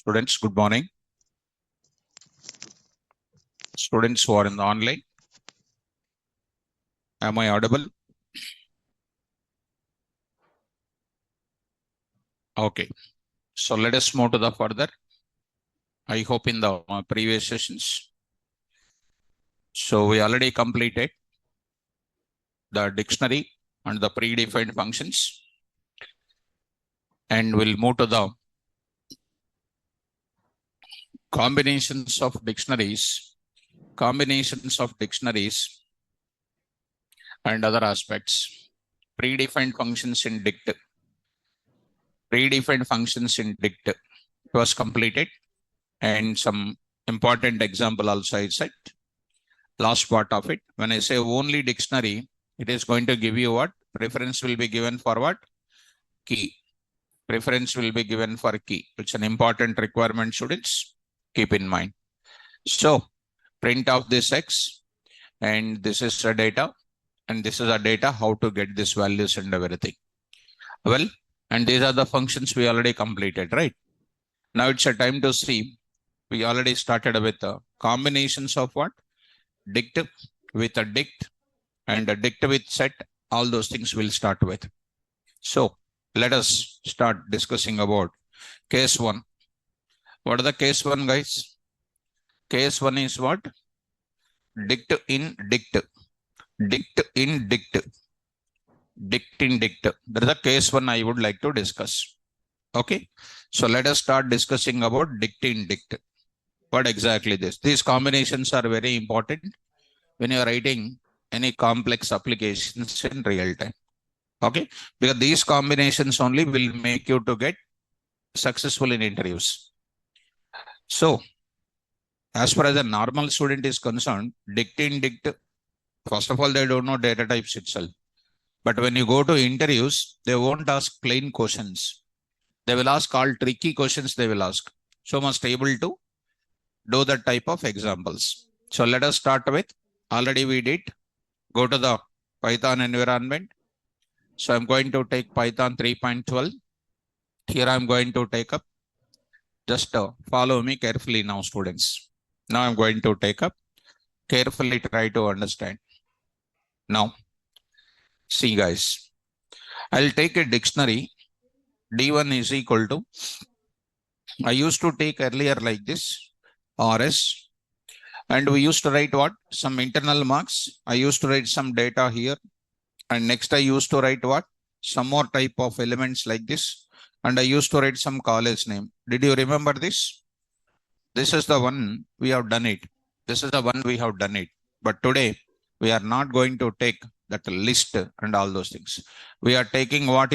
Students, good morning. Students who are in the online, am I audible? Okay, so let us move to the further. I hope in the previous sessions. So we already completed the dictionary and the predefined functions, and we'll move to the combinations of dictionaries and other aspects. Predefined functions in dict was completed, and some important example also I said. Last part of it, when I say only dictionary, it is going to give you what? Preference will be given for what? Key. Preference will be given for key. It's an important requirement, students. Keep in mind. So print of this X, and this is the data, and this is the data, how to get these values and everything. Well, and these are the functions we already completed, right? Now it's a time to see. We already started with combinations of what? Dict with a dict and a dict with set. All those things we'll start with. So let us start discussing about case 1. What is the case 1, guys? Case 1 is what? Dict in dict. Dict in dict. Dict in dict. That is the case 1 I would like to discuss. Okay. So let us start discussing about dict in dict. What exactly this? These combinations are very important when you are writing any complex applications in real time. Okay. Because these combinations only will make you to get successful in interviews. So as far as a normal student is concerned, dict in dict, first of all, they don't know data types itself. But when you go to interviews, they won't ask plain questions. They will ask all tricky questions they will ask. So must able to do that type of examples. So let us start with, already we did, go to the Python environment. So I'm going to take Python 3.12. Here I'm going to take up, just follow me carefully now, students. Now I'm going to take up, carefully try to understand. Now, see guys, I'll take a dictionary. D1 is equal to, I used to take earlier like this, RS, and we used to write what? Some internal marks. I used to write some data here, and next I used to write what? Some more type of elements like this, and I used to write some college name. Did you remember this? This is the one we have done it. This is the one we have done it. But today we are not going to take that list and all those things. We are taking what,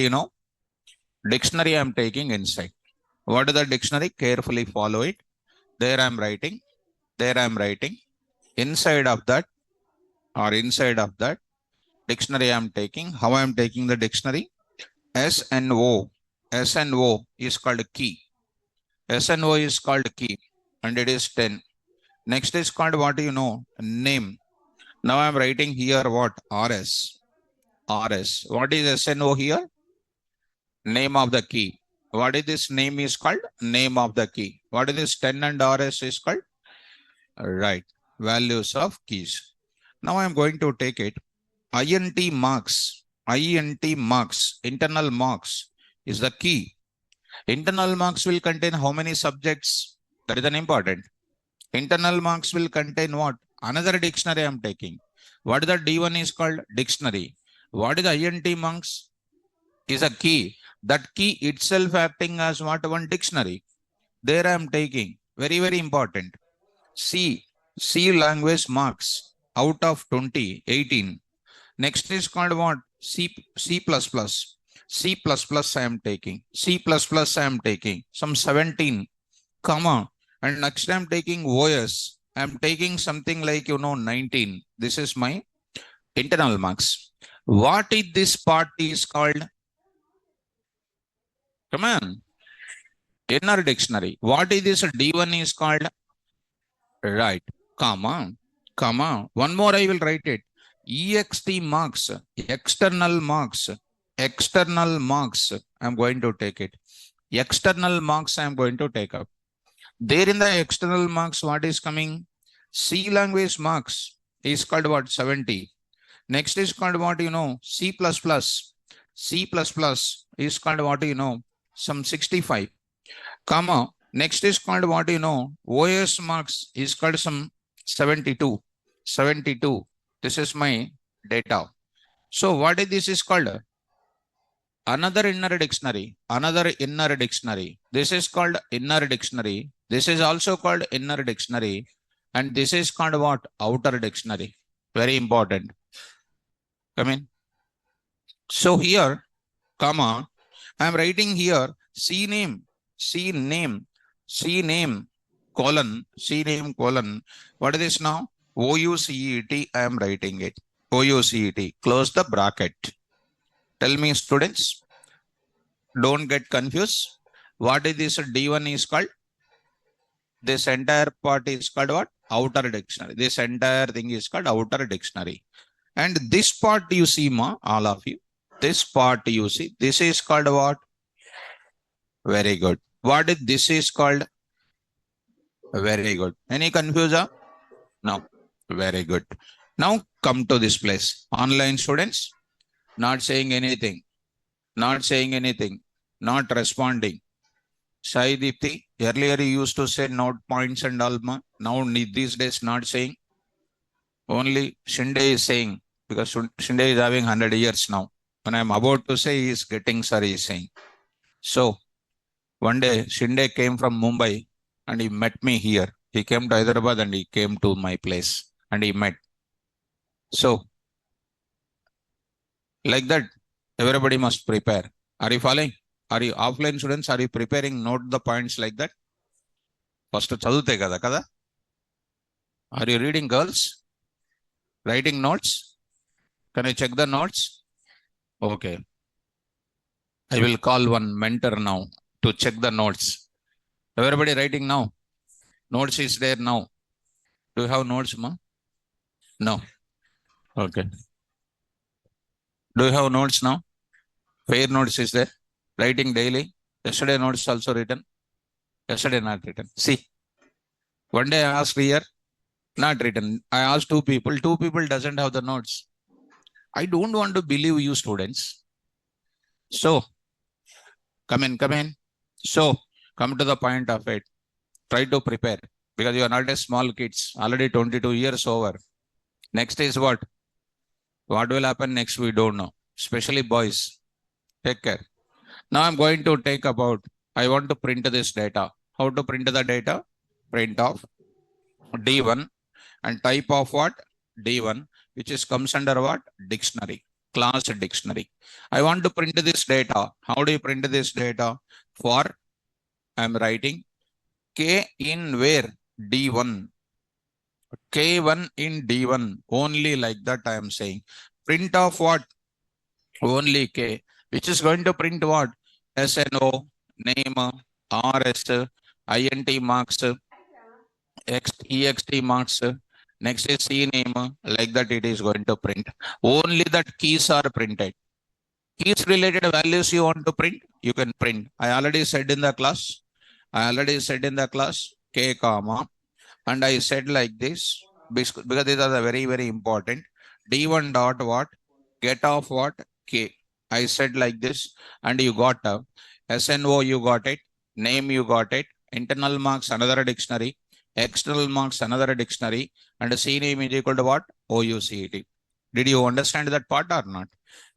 dictionary I'm taking inside. What is the dictionary? Carefully follow it. There I'm writing. There I'm writing. Inside of that dictionary I'm taking. How I'm taking the dictionary? SNO. SNO is called key. SNO is called key, and it is 10. Next is called what? Name. Now I'm writing here what? RS. RS. What is SNO here? Name of the key. What is this name is called? Name of the key. What is this 10 and RS is called? Right. Values of keys. Now I'm going to take it. INT marks. INT marks. Internal marks is the key. Internal marks will contain how many subjects? That is an important. Internal marks will contain what? Another dictionary I'm taking. What is the D1 is called? Dictionary. What is the INT marks? Is a key. That key itself acting as what? One dictionary. There I am taking. Very, very important. C language marks out of 20, 18. Next is called what? C++. C++ I am taking. C++ I am taking. Some 17, comma. And next I am taking OS. I am taking something like, 19. This is my internal marks. What is this part is called? Come on. Inner dictionary. What is this D1 is called? Right. Comma. One more I will write it. EXT marks. External marks. External marks. I am going to take it. External marks I am going to take up. There in the external marks, what is coming? C language marks is called what? 70. Next is called what? C++. C++ is called what? Some 65. Comma. Next is called what? OS marks is called some 72. 72. This is my data. So what is this is called? Another inner dictionary. Another inner dictionary. This is called inner dictionary. This is also called inner dictionary. And this is called what? Outer dictionary. Very important. Come in. So here, comma, I am writing here C name, C name, C name, colon, C name, colon. What is this now? OUCET, I am writing it. OUCET. Close the bracket. Tell me, students, don't get confused. What is this D1 is called? This entire part is called what? Outer dictionary. This entire thing is called outer dictionary. And this part you see, all of you. This part you see. This is called what? Very good. What is this is called? Very good. Any confusion? No. Very good. Now come to this place. Online students, not saying anything. Not saying anything. Not responding. Sai Deepti, earlier you used to say note points and all. Now these days not saying. Only Shinde is saying, because Shinde is having 100 years now. When I'm about to say, he is getting sorry, he is saying. So one day Shinde came from Mumbai and he met me here. He came to Hyderabad and he came to my place and he met. So like that, everybody must prepare. Are you following? Are you offline students? Are you preparing? Note the points like that. First chadute kada kada. Are you reading, girls? Writing notes? Can I check the notes? Okay. I will call one mentor now to check the notes. Everybody writing now? Notes is there now. Do you have notes, ma? No. Okay. Do you have notes now? Fair notes is there. Writing daily. Yesterday notes also written. Yesterday not written. See. One day I asked here. Not written. I asked two people. Two people doesn't have the notes. I don't want to believe you students. So, come in. So, come to the point of it. Try to prepare because you are not a small kids. Already 22 years over. Next is what? What will happen next? We don't know. Especially boys. Take care. Now I'm going to take about, I want to print this data. How to print the data? Print of D1 and type of what? D1, which is comes under what? Dictionary, class dictionary. I want to print this data. How do you print this data? For I'm writing K in where? D1. K1 in D1. Only like that I am saying. Print of what? Only K, which is going to print what? SNO, name, RS, INT marks, EXT marks. Next is C name. Like that it is going to print. Only that keys are printed. Keys related values you want to print, you can print. I already said in the class. K comma. And I said like this because these are the very, very important. D1 dot what? Get off what? K. I said like this and you got SNO, you got it. Name, you got it. Internal marks, another dictionary. External marks, another dictionary. And C name is equal to what? OUCET. Did you understand that part or not?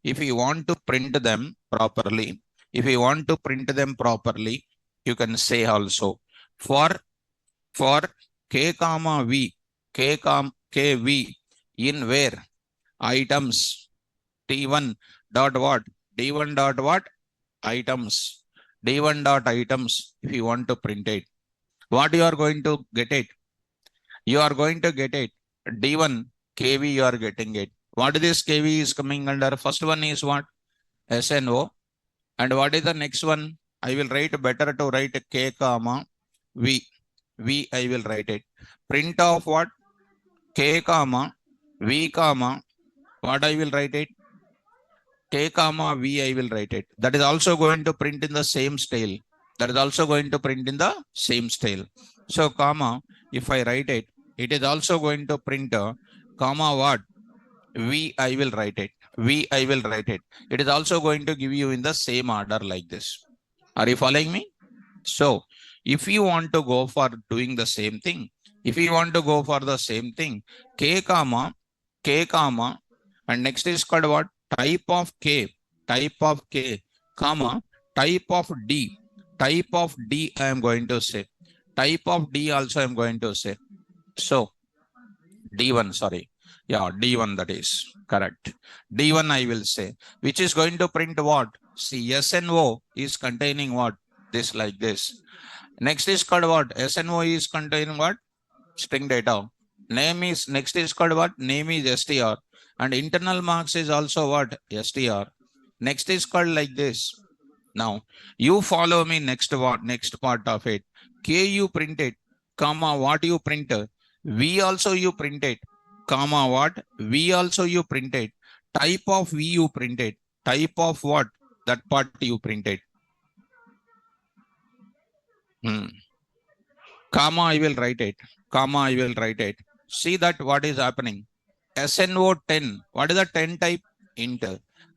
If you want to print them properly, you can say also for K comma V, KV in where items T1 dot what? D1 dot what? Items. D1 dot items. If you want to print it, what you are going to get it? You are going to get it. D1 KV you are getting it. What this KV is coming under? First one is what? SNO. And what is the next one? I will write better to write K comma V. V I will write it. Print of what? K comma V comma. What I will write it? K comma V I will write it. That is also going to print in the same style. that is also going to print in the same style. So comma, if I write it, it is also going to print comma what? V, I will write it. V, I will write it. It is also going to give you in the same order like this. Are you following me? So if you want to go for doing the same thing, if you want to go for the same thing, K comma, and next is called what? Type of K, comma, type of D, I am going to say. Type of D also I am going to say. So D1, sorry. Yeah, D1, that is correct. D1 I will say, which is going to print what? See, SNO is containing what? This like this. Next is called what? SNO is containing what? String data. Name is, next is called what? Name is str. And internal marks is also what? Str. Next is called like this. Now, you follow me next what? Next part of it. K you print it, comma, what you print? V also you print it, comma, what? V also you print it. Type of V you print it. Type of what? That part you print it. Comma, I will write it. Comma, I will write it. See that what is happening. SNO 10. What is the 10 type? Int.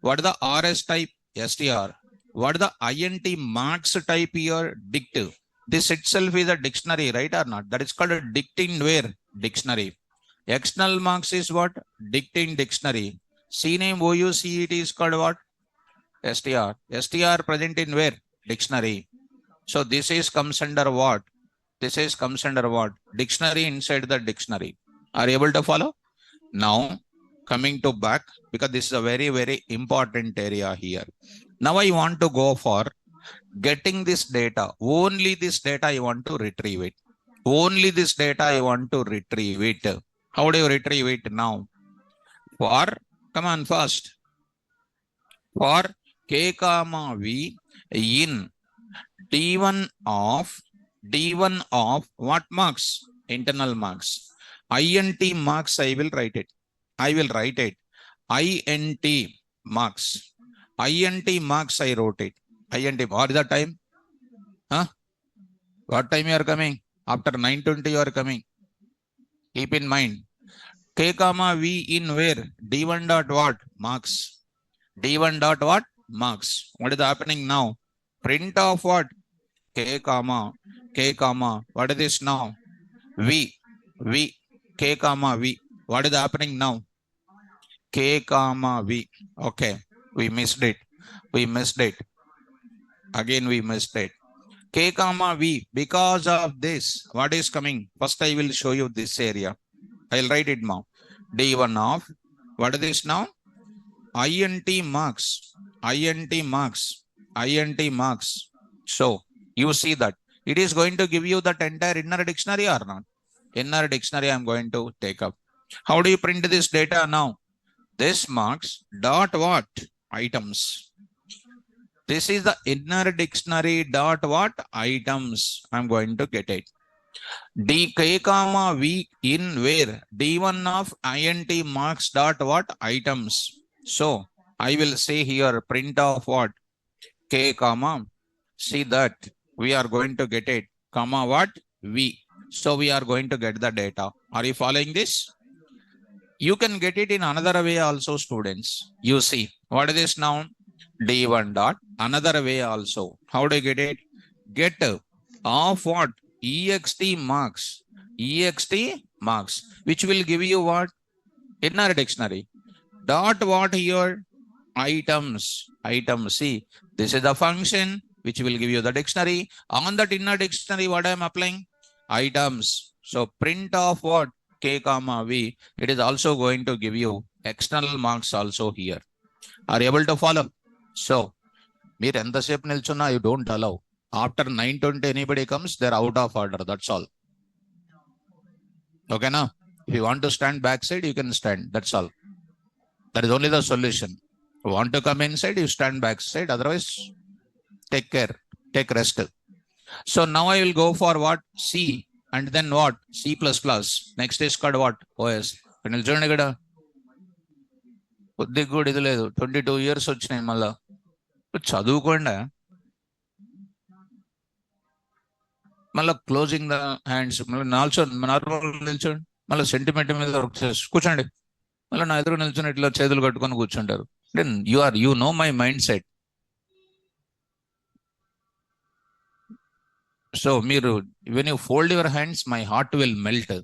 What is the RS type? STR. What is the INT marks type here? Dict. This itself is a dictionary, right or not? That is called a dict in where? Dictionary. External marks is what? Dict in dictionary. CNAME OUCE it is called what? STR. STR present in where? Dictionary. So this is comes under what? This is comes under what? Dictionary inside the dictionary. Are you able to follow? Now, coming to back, because this is a very, very important area here. Now I want to go for getting this data. Only this data I want to retrieve it. Only this data I want to retrieve it. How do you retrieve it now? For, come on first. For K comma V in D1 of what marks? Internal marks. INT marks, I will write it. INT marks. INT marks, I wrote it. INT, what is the time? Huh? What time you are coming? After 9:20 you are coming. Keep in mind. K comma V in where? D1 dot what? Marks. D1 dot what? Marks. What is happening now? Print of what? K comma, what is this now? V, K comma V. What is happening now? K comma V. Okay, we missed it. Again, we missed it. K comma V. Because of this, what is coming? First, I will show you this area. I'll write it now. D1 of, what is this now? INT marks. So, you see that it is going to give you that entire inner dictionary or not? Inner dictionary I'm going to take up. How do you print this data now? This marks dot what? Items. This is the inner dictionary dot what? Items. I'm going to get it. D K comma V in where? D1 of INT marks dot what? Items. So I will say here print of what? K comma. See that we are going to get it, comma what? V. So we are going to get the data. Are you following this? You can get it in another way also, students. You see, what is this now? D1 dot, another way also. How do you get it? Get of what? EXT marks. Which will give you what? Inner dictionary. Dot what here? Items. See, this is the function which will give you the dictionary. On that inner dictionary, what I am applying? Items. So print of what? K comma V. It is also going to give you external marks also here. Are you able to follow? So, మీరు ఎంతసేపు నిల్చున్నా you don't allow. After 9:20 anybody comes, they're out of order. That's all. Okay, now? If you want to stand backside, you can stand. That's all. That is only the solution. You want to come inside, you stand backside. Otherwise, take care. Take rest. So now I will go for what? C. And then what? C++. Next is called what? OS. నిల్చోండి ఇక్కడ కొద్దిగా కూడా ఇది లేదు. 22 years వచ్చినాయి మళ్ళా. చదువుకోండి. మళ్ళీ closing the hands, మళ్ళీ నార్మల్ నిల్చోండి, మళ్ళీ సెంటిమెంట్ మీద వర్క్ చేసి కూర్చోండి, మళ్ళీ నా ఎదురు నిల్చొని ఇట్లా చేతులు కట్టుకొని కూర్చుంటారు. Then you know my mind set. So మీరు when you fold your hands, my heart will melt.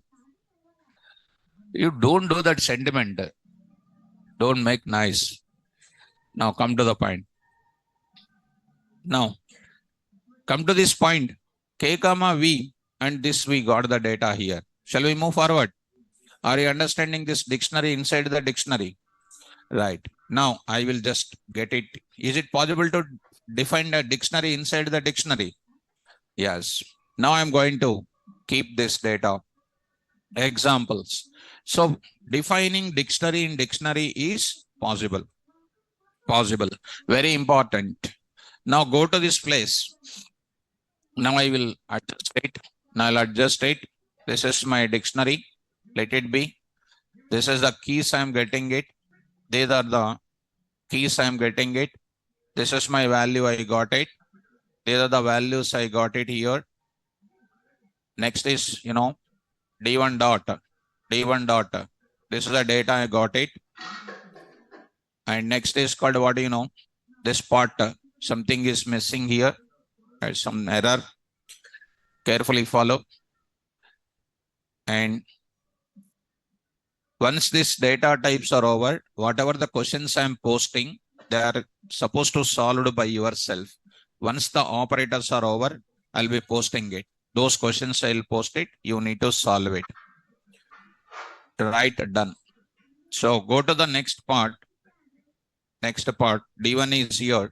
You don't do that sentiment. Don't make nice. Now come to the point. Now come to this point. K comma V, and this we got the data here. Shall we move forward? Are you understanding this dictionary inside the dictionary? Right. Now I will just get it. Is it possible to define a dictionary inside the dictionary? Yes. Now I'm going to keep this data. Examples. So defining dictionary in dictionary is possible. Very important. Now go to this place. Now I will adjust it. Now I'll adjust it. This is my dictionary. Let it be. This is the keys I'm getting it. These are the keys I'm getting it. This is my value, I got it. These are the values, I got it here. Next is, D1 dot. This is the data, I got it. And next is called what, this part, something is missing here. There's some error. Carefully follow. And once this data types are over, whatever the questions I'm posting, they are supposed to solved by yourself. Once the operators are over, I'll be posting it. Those questions I'll post it. You need to solve it. Right, done. So go to the next part. Next part, D1 is here.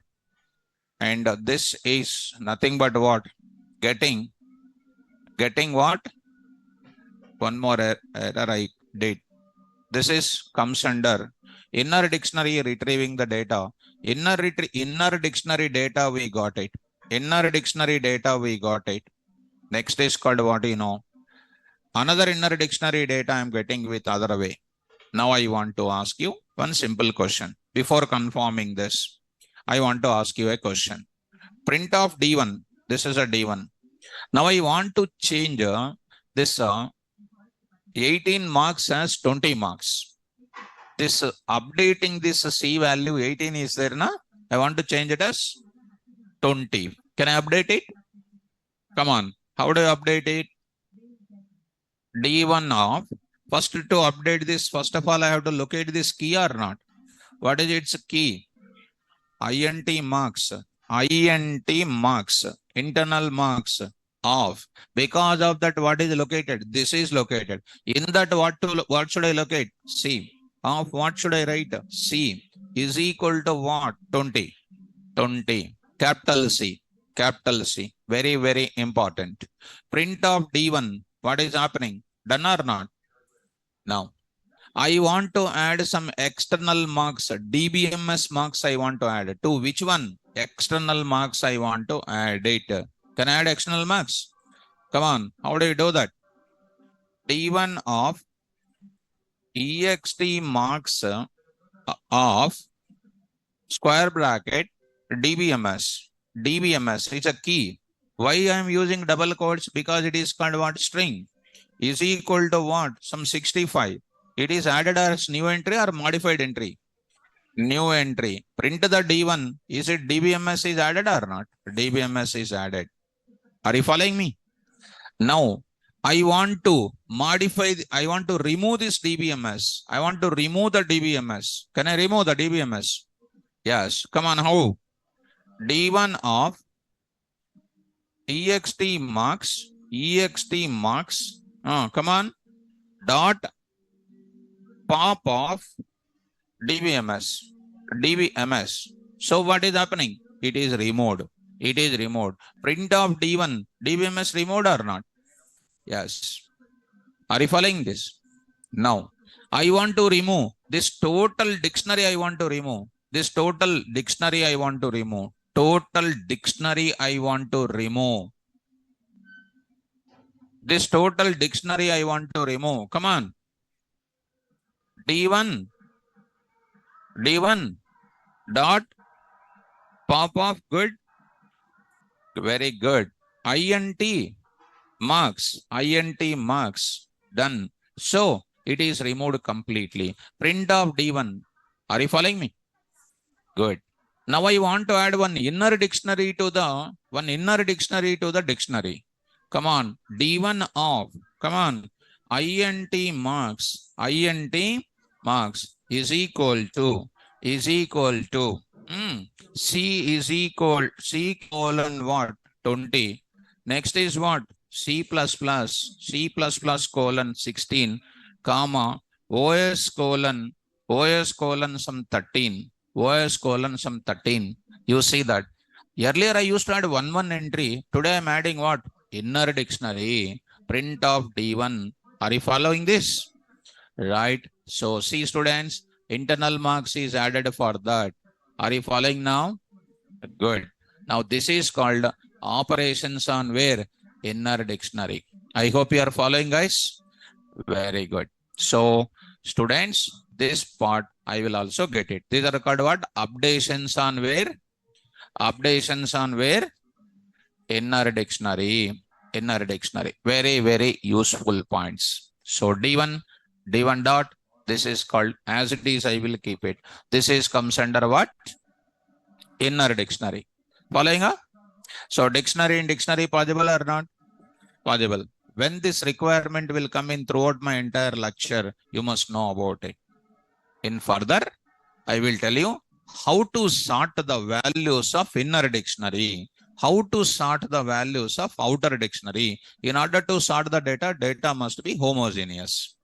And this is nothing but what? Getting what? One more error I did. This is comes under inner dictionary retrieving the data. Inner dictionary data, we got it. Inner dictionary data, we got it. Next is called what, another inner dictionary data I'm getting with other way. Now I want to ask you one simple question. Before confirming this, I want to ask you a question. Print of D1. This is a D1. Now I want to change this 18 marks as 20 marks. This updating this C value 18 is there, na? I want to change it as 20. Can I update it? Come on. How do I update it? D1 of, first to update this, first of all, I have to locate this key or not. What is its key? INT marks, internal marks of. Because of that, what is located? This is located. In that, what should I locate? C. Of what should I write? C is equal to what? 20. Capital C. Very, very important. Print of D1. What is happening? Done or not? Now, I want to add some external marks, DBMS marks I want to add. To which one? External marks I want to add it. Can I add external marks? Come on, how do you do that? D1 of EXT marks of square bracket DBMS. DBMS is a key. Why I am using double quotes? Because it is called what? String. Is equal to what? Some 65. It is added as new entry or modified entry? New entry. Print the D1. Is it DBMS is added or not? DBMS is added. Are you following me? Now, I want to modify, I want to remove this DBMS. I want to remove the DBMS. Can I remove the DBMS? Yes. Come on, how? D1 of EXT marks. Come on. Dot pop of DBMS. So what is happening? It is removed. Print of D1. DBMS removed or not? Yes. Are you following this? Now, I want to remove this total dictionary. Total dictionary I want to remove. This total dictionary I want to remove. Come on. D1 dot pop of good. Very good. INT marks, int marks, done. So it is removed completely. Print of D1. Are you following me? Good. Now I want to add one inner dictionary to the dictionary. Come on, D1 of, come on, int marks is equal to C is equal C colon what? 20. Next is what? C plus plus colon 16, comma, OS colon some 13. OS colon some 13. You see that. Earlier I used to add one entry. Today I'm adding what? Inner dictionary. Print of D1. Are you following this? Right. So see students, internal marks is added for that. Are you following now? Good. Now this is called operations on where? Inner dictionary. I hope you are following, guys. Very good. So students, this part I will also get it. These are called what? Updations on where? Updations on where? Inner dictionary. Inner dictionary. Very, very useful points. So D1 dot, this is called, as it is, I will keep it. This is comes under what? Inner dictionary. Following up? So dictionary in dictionary possible or not? Possible. When this requirement will come in throughout my entire lecture, you must know about it. In further, I will tell you how to sort the values of inner dictionary, how to sort the values of outer dictionary. In order to sort the data must be homogeneous.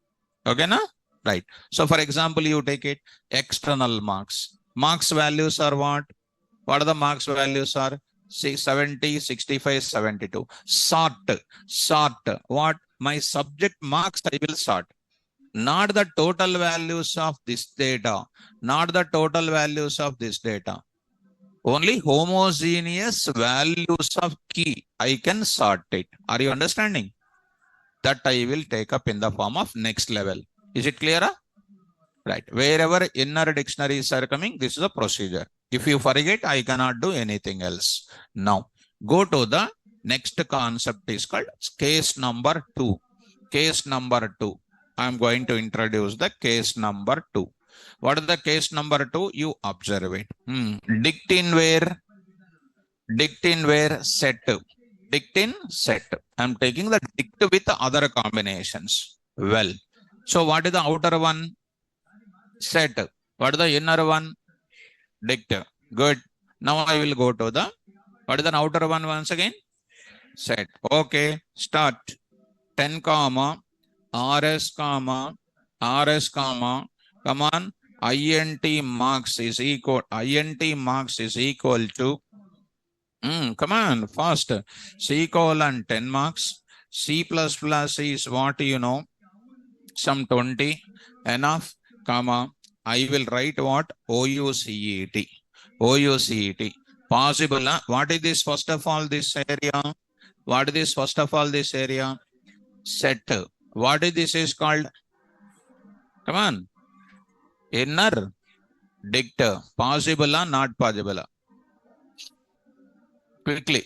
Okay, na? Right. So for example, you take it external marks. Marks values are what? What are the marks values are? 70, 65, 72. Sort. What? My subject marks I will sort. Not the total values of this data. Not the total values of this data. Only homogeneous values of key. I can sort it. Are you understanding? That I will take up in the form of next level. Is it clear? Right. Wherever inner dictionaries are coming, this is a procedure. If you forget, I cannot do anything else. Now, go to the next concept is called case number 2. Case number 2. I am going to introduce the case number 2. What is the case number 2? You observe it. Dict in where? Set. Dict in set. I am taking the dict with other combinations. Well, so what is the outer one? Set. What is the inner one? Dict. Good. Now I will go to the, what is the outer one once again? Set. Okay. Start. 10 comma, RS comma, come on, int marks is equal to, come on, fast. C colon 10 marks. C plus plus is what you know? Some 20. Enough, comma, I will write what? OUCET. Possible. What is this first of all, this area? What is this first of all, this area? Set. What is this is called? Come on. Inner dict. Possible or not possible? Quickly.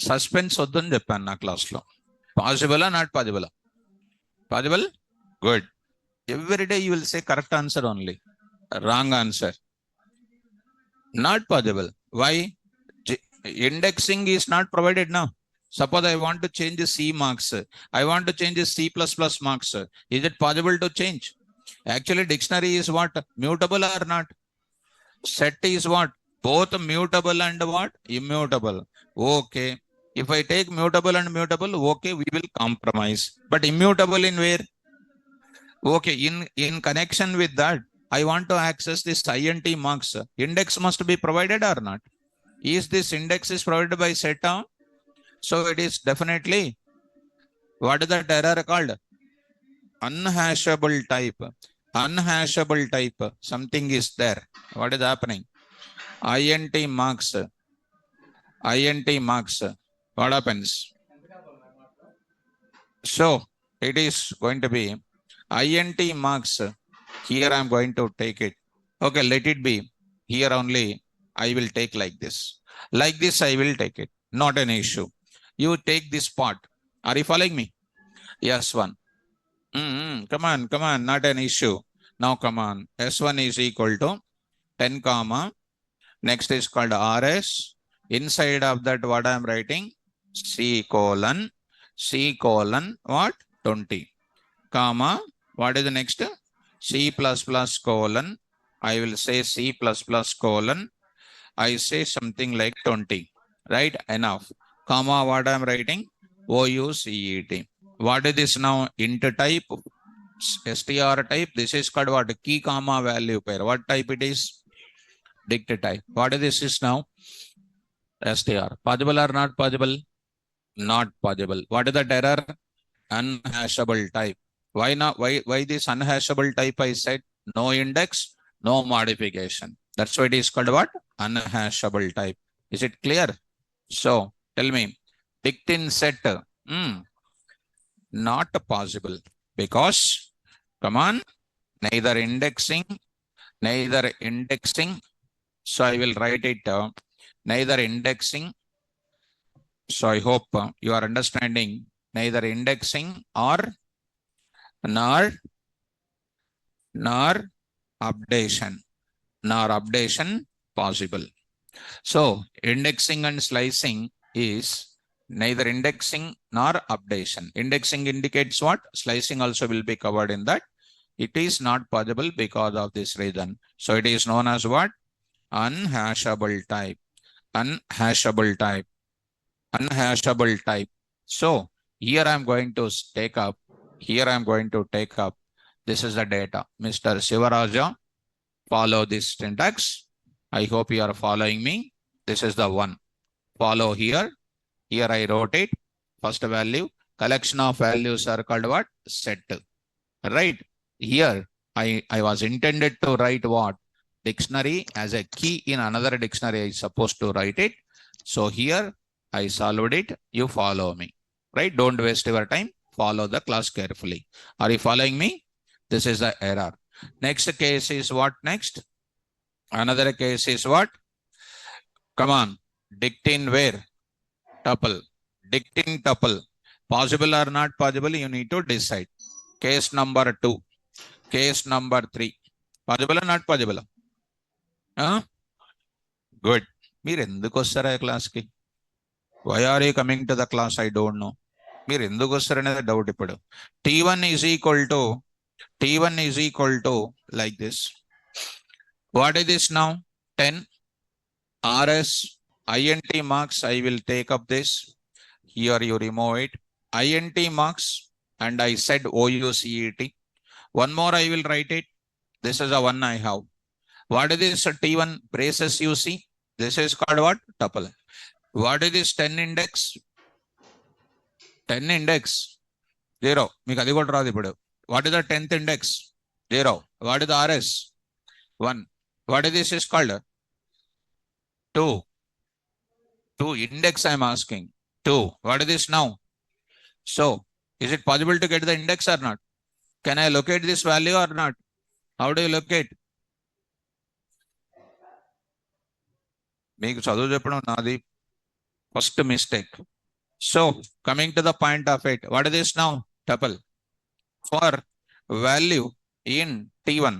Suspense వద్దని చెప్పాను నా క్లాస్లో. Possible or not possible? Possible? Good. Every day you will say correct answer only. Wrong answer. Not possible. Why? Indexing is not provided now. Suppose I want to change the C marks. I want to change the C plus plus marks. Is it possible to change? Actually, dictionary is what? Mutable or not? Set is what? Both mutable and what? Immutable. Okay. If I take mutable and mutable, okay, we will compromise. But immutable in where? Okay, in connection with that, I want to access this int marks. Index must be provided or not? Is this index is provided by set? So it is definitely, what is that error called? Unhashable type. Unhashable type. Something is there. What is happening? int marks. What happens? So it is going to be int marks. Here I am going to take it. Okay, let it be. Here only I will take like this. Like this I will take it. Not an issue. You take this part. Are you following me? S1. Come on, not an issue. Now come on. S1 is equal to 10 comma. Next is called RS. Inside of that, what I am writing? C colon what? 20. Comma. What is the next? C plus plus colon. I will say C plus plus colon. I say something like 20. Right? Enough. Comma. What I am writing? OUCET. What is this now? Int type. STR type. This is called what? Key comma value pair. What type it is? Dict type. What is this is now? STR. Possible or not possible? Not possible. What is the error? Unhashable type. Why not? Why this unhashable type? I said no index, no modification. That's why it is called what? Unhashable type. Is it clear? So tell me, dict in set. Not possible because come on, neither indexing. So I will write it neither indexing. So I hope you are understanding neither indexing or nor updation possible. So indexing and slicing is neither indexing nor updation. Indexing indicates what? Slicing also will be covered in that. It is not possible because of this reason. So it is known as what? Unhashable type. Unhashable type. So here I am going to take up. This is the data. Mr. Sivaraja, follow this syntax. I hope you are following me. This is the one. Follow here. Here I wrote it. First value. Collection of values are called what? Set. Right. Here I was intended to write what? Dictionary as a key in another dictionary. I supposed to write it. So here I solved it. You follow me. Right. Don't waste your time. Follow the class carefully. Are you following me? This is the error. Next case is what next? Another case is what? Come on. Dict in where? Tuple. Dict in tuple. Possible or not possible? You need to decide. Case number 2. Case number 3. Possible or not possible? Good. మీరు ఎందుకు వస్తారా class కి? Why are you coming to the class? I don't know. మీరు ఎందుకు వస్తారనేది doubt ఇప్పుడు. T1 is equal to like this. What is this now? 10 RS INT marks. I will take up this. Here you remove it. INT marks and I said OUCET. One more I will write it. This is the one I have. What is this T1 braces you see? This is called what? Tuple. What is this 10 index? 10 index 0. మీకు అది కూడా రాదు ఇప్పుడు. What is the 10th index? 0. What is the RS? 1. What is this is called? 2. 2 index I am asking. 2. What is this now? So is it possible to get the index or not? Can I locate this value or not? How do you locate? మీకు చదువు చెప్పడం నాది first mistake. So coming to the point of it, what is this now? Tuple. For value in T1.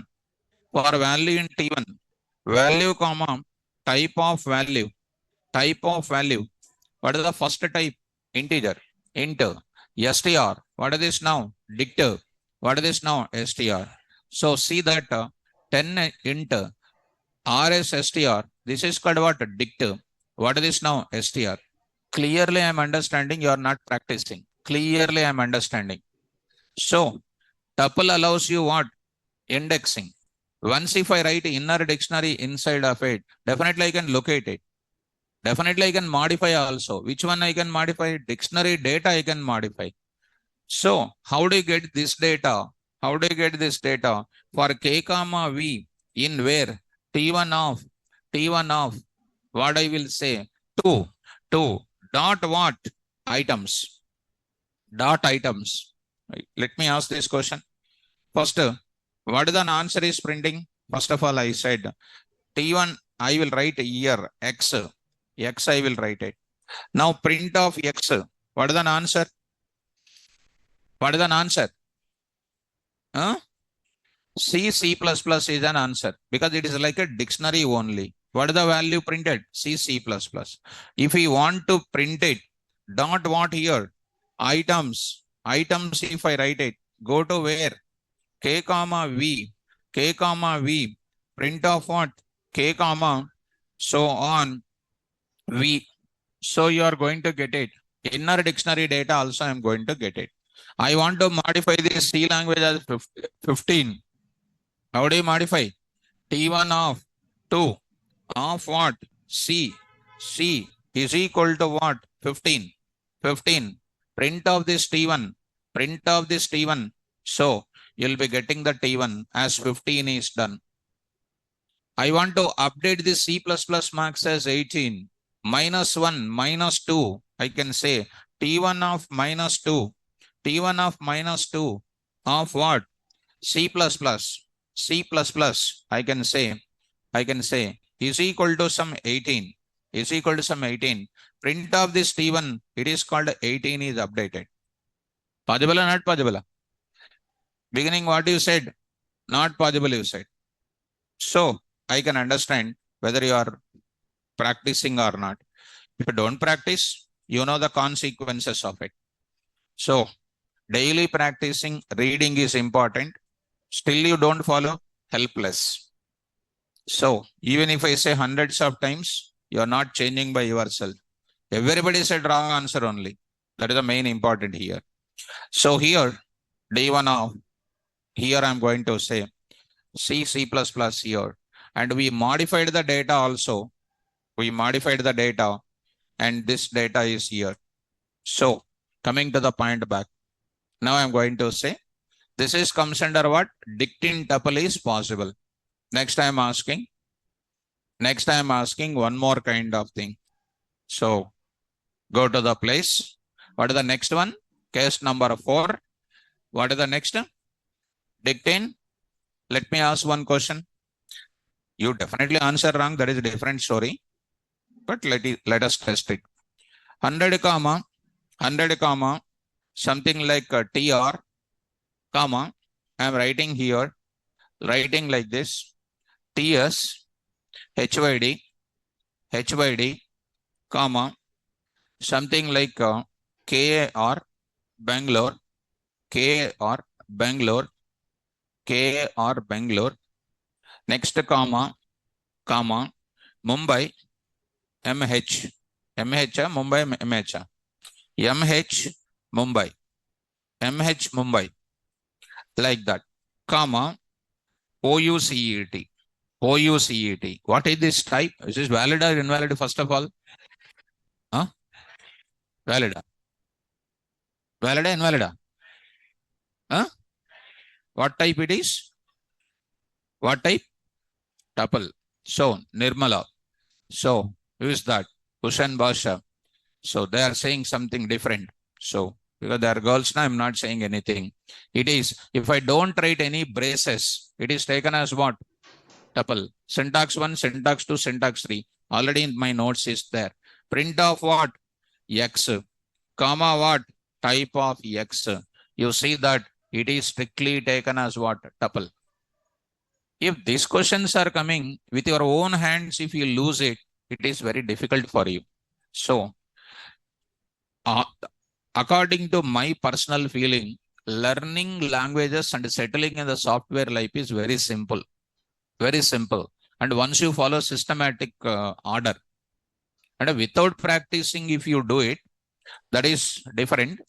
For value in T1. Value comma type of value. What is the first type? Integer. Int. STR. What is this now? Dict. What is this now? STR. So see that 10 int RS STR. This is called what? Dict. What is this now? STR. Clearly I am understanding. You are not practicing. Clearly I am understanding. So tuple allows you what? Indexing. Once if I write inner dictionary inside of it, definitely I can locate it. Definitely I can modify also. Which one I can modify? Dictionary data I can modify. So how do you get this data? For K comma V in where? T1 of what I will say? 2 dot what? Items. Let me ask this question. First, what is the answer is printing? First of all, I said T1 I will write year X I will write it. Now print of X. What is the answer? What is the answer? Huh? C is an answer because it is like a dictionary only. What is the value printed? C. If we want to print it, dot what here? Items. If I write it, go to where? K comma V. Print of what? K comma. So on V. So you are going to get it. Inner dictionary data also I am going to get it. I want to modify this C language as 15. How do you modify? T1 of 2 of what? C is equal to what? 15. Print of this T1. So you'll be getting the T1 as 15 is done. I want to update this C++ marks as 18. -1, -2. I can say T1 of -2. T1 of -2 of what? C++. I can say is equal to some 18. Print of this T1, it is called 18 is updated. Possible or not possible? Beginning what you said? Not possible you said. So I can understand whether you are practicing or not. If you don't practice, you know the consequences of it. So daily practicing reading is important. Still you don't follow, helpless. So even if I say hundreds of times, you are not changing by yourself. Everybody said wrong answer only. That is the main important here. So here, D1 of, here I'm going to say C here. And we modified the data also. And this data is here. So coming to the point back. Now I'm going to say this is comes under what? Dictin tuple is possible. Next I'm asking one more kind of thing. So go to the place. What is the next one? Case number 4. What is the next? Dictin. Let me ask one question. You definitely answer wrong. That is a different story. But let us test it. 100 comma, something like TR, comma, I am writing here, like this, TS, HYD, comma, something like KAR, Bangalore, next comma, Mumbai, MH, Mumbai, MH, Mumbai, like that, comma, OUCET. What is this type? Is this valid or invalid first of all? Huh? Valid. Valid or invalid? Huh? What type it is? What type? Tuple. So, Nirmala. So, who is that? Hussain Basha. So, they are saying something different. So, because they are girls now, I'm not saying anything. It is, if I don't write any braces, it is taken as what? Tuple. Syntax 1, syntax 2, syntax 3. Already in my notes is there. Print of what? X. Comma what? Type of X. You see that it is strictly taken as what? Tuple. If these questions are coming with your own hands, if you lose it, it is very difficult for you. So, according to my personal feeling, learning languages and settling in the software life is very simple. Very simple. And once you follow systematic order, and without practicing, if you do it, that is different.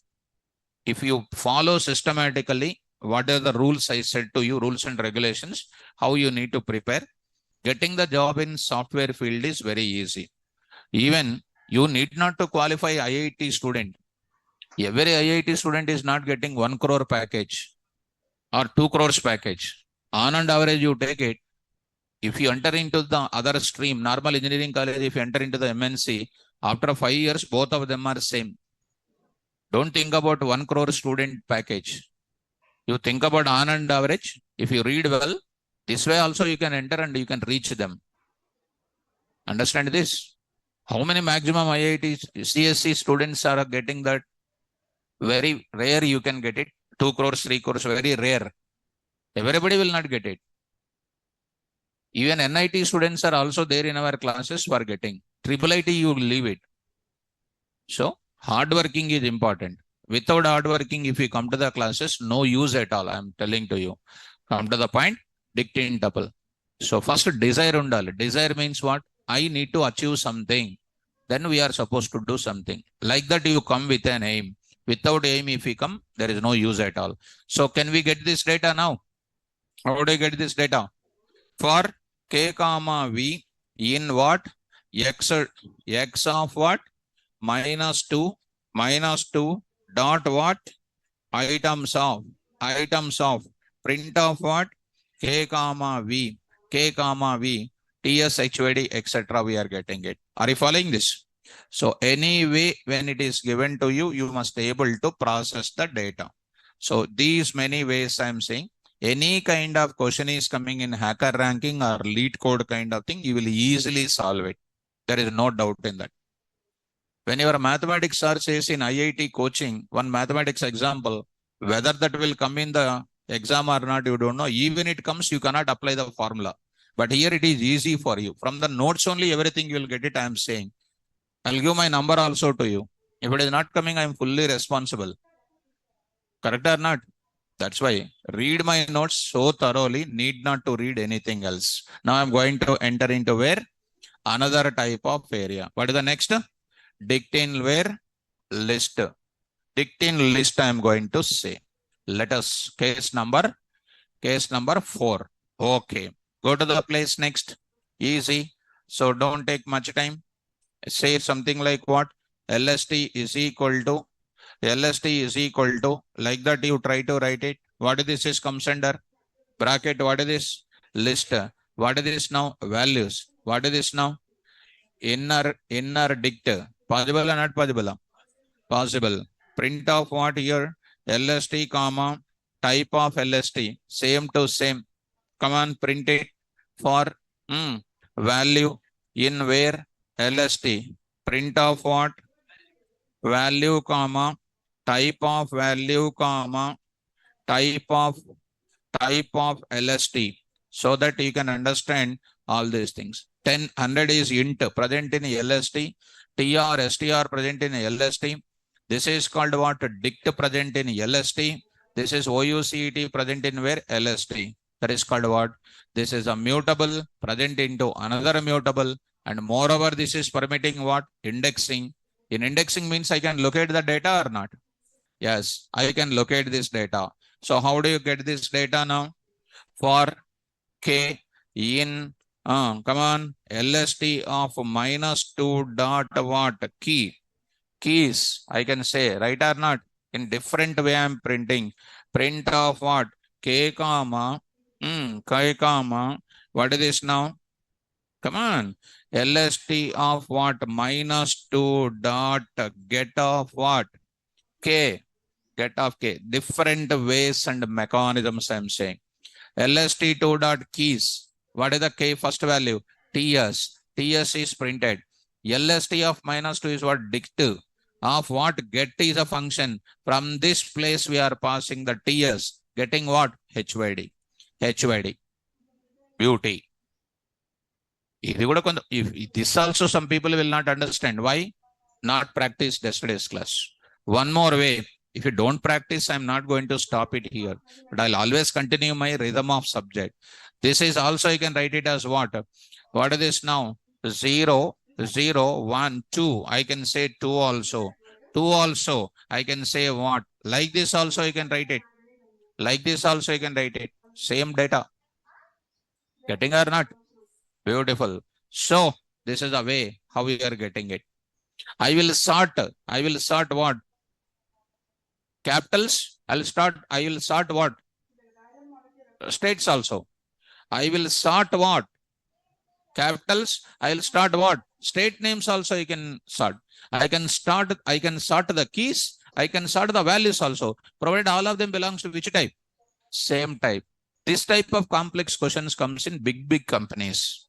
If you follow systematically, what are the rules I said to you, rules and regulations, how you need to prepare, getting the job in software field is very easy. Even you need not to qualify IIT student. Every IIT student is not getting 1 crore package or 2 crores package. On and average, you take it. If you enter into the other stream, normal engineering college, if you enter into the MNC, after 5 years, both of them are same. Don't think about 1 crore student package. You think about on and average. If you read well, this way also you can enter and you can reach them. Understand this? How many maximum IIT CSC students are getting that? Very rare you can get it. 2 crores, 3 crores, very rare. Everybody will not get it. Even NIT students are also there in our classes for getting. Triple IT, you leave it. So hard working is important. Without hard working, if you come to the classes, no use at all. I'm telling to you. Come to the point, dictate double. So first desire undali. Desire means what? I need to achieve something. Then we are supposed to do something. Like that you come with an aim. Without aim, if we come, there is no use at all. So can we get this data now? How do I get this data? For k comma v in what? X of what? -2 dot what? Items of print of what? K comma v ts hyd etc. We are getting it. Are you following this? So anyway, when it is given to you, you must be able to process the data. So these many ways I'm saying, any kind of question is coming in hacker ranking or lead code kind of thing, you will easily solve it. There is no doubt in that. When your mathematics sir says in IIT coaching, one mathematics example, whether that will come in the exam or not, you don't know. Even it comes, you cannot apply the formula. But here it is easy for you. From the notes only, everything you will get it, I am saying. I'll give my number also to you. If it is not coming, I am fully responsible. Correct or not? That's why read my notes so thoroughly, need not to read anything else. Now I'm going to enter into where? Another type of area. What is the next? Dictate where? List. Dictate list I am going to say. Let us case number 4. Okay. Go to the place next. Easy. So don't take much time. Say something like what? LST is equal to, like that you try to write it. What is this is comes under? Bracket, what is this? List. What is this now? Values. What is this now? Inner dict. Possible or not possible? Possible. Print of what here? LST comma type of LST. Same to same. Come on, print it for value in where? LST. Print of what? Value comma type of value comma type of LST, so that you can understand all these things. 100 is int present in LST, tr str present in LST. This is called what? Dict present in LST. This is OUCET present in where? LST. That is called what? This is a mutable present into another mutable, and moreover this is permitting what? Indexing. In indexing means I can locate the data or not? Yes, I can locate this data. So how do you get this data now? For k in come on, LST of -2 dot what? Keys, I can say, right or not? In different way I'm printing. Print of what? K comma what is this now? Come on. LST of what? -2 dot get of what? K. Get of K. Different ways and mechanisms I'm saying. LST2 dot keys. What is the K first value? TS. TS is printed. LST of -2 is what? Dict. Of what? Get is a function. From this place we are passing the TS. Getting what? HYD. HYD. Beauty. If this also some people will not understand. Why? Not practice yesterday's class. One more way. If you don't practice, I'm not going to stop it here. But I'll always continue my rhythm of subject. This is also, you can write it as what? What is this now? 0, 0, 1, 2. I can say 2 also. 2 also. I can say what? Like this also you can write it. Like this also you can write it. Same data. Getting or not? Beautiful. So this is the way how we are getting it. I will sort what? Capitals. I will sort what? States also. I will sort what? Capitals. I will start what? State names also you can sort. I can sort the keys. I can sort the values also. Provided all of them belongs to which type? Same type. This type of complex questions comes in big companies.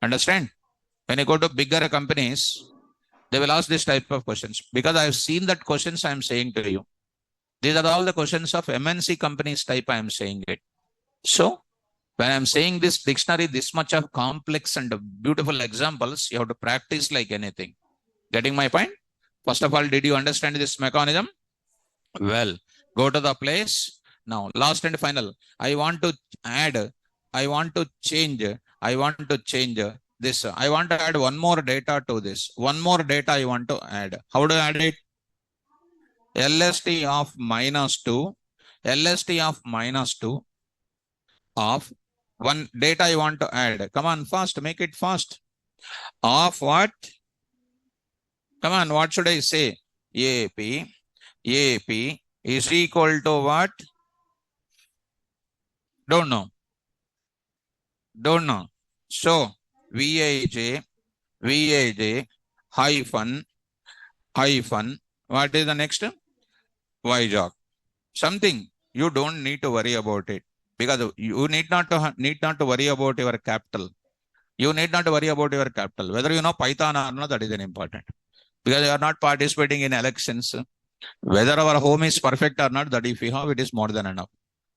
Understand? When you go to bigger companies, they will ask this type of questions. Because I've seen that questions I'm saying to you. These are all the questions of MNC companies type I'm saying it. So when I'm saying this dictionary, this much of complex and beautiful examples, you have to practice like anything. Getting my point? First of all, did you understand this mechanism? Well, go to the place. Now, last and final. I want to add, I want to change this. I want to add one more data to this. One more data I want to add. How to add it? LST of -2, LST of -2 of one data I want to add. Come on, fast, make it fast. Of what? Come on, what should I say? AP is equal to what? Don't know. So Vij hyphen, what is the next? Vizag. Something you don't need to worry about it, because you need not to worry about your capital. You need not to worry about your capital. Whether you know Python or not, that is an important. Because you are not participating in elections. Whether our home is perfect or not, that if we have, it is more than enough.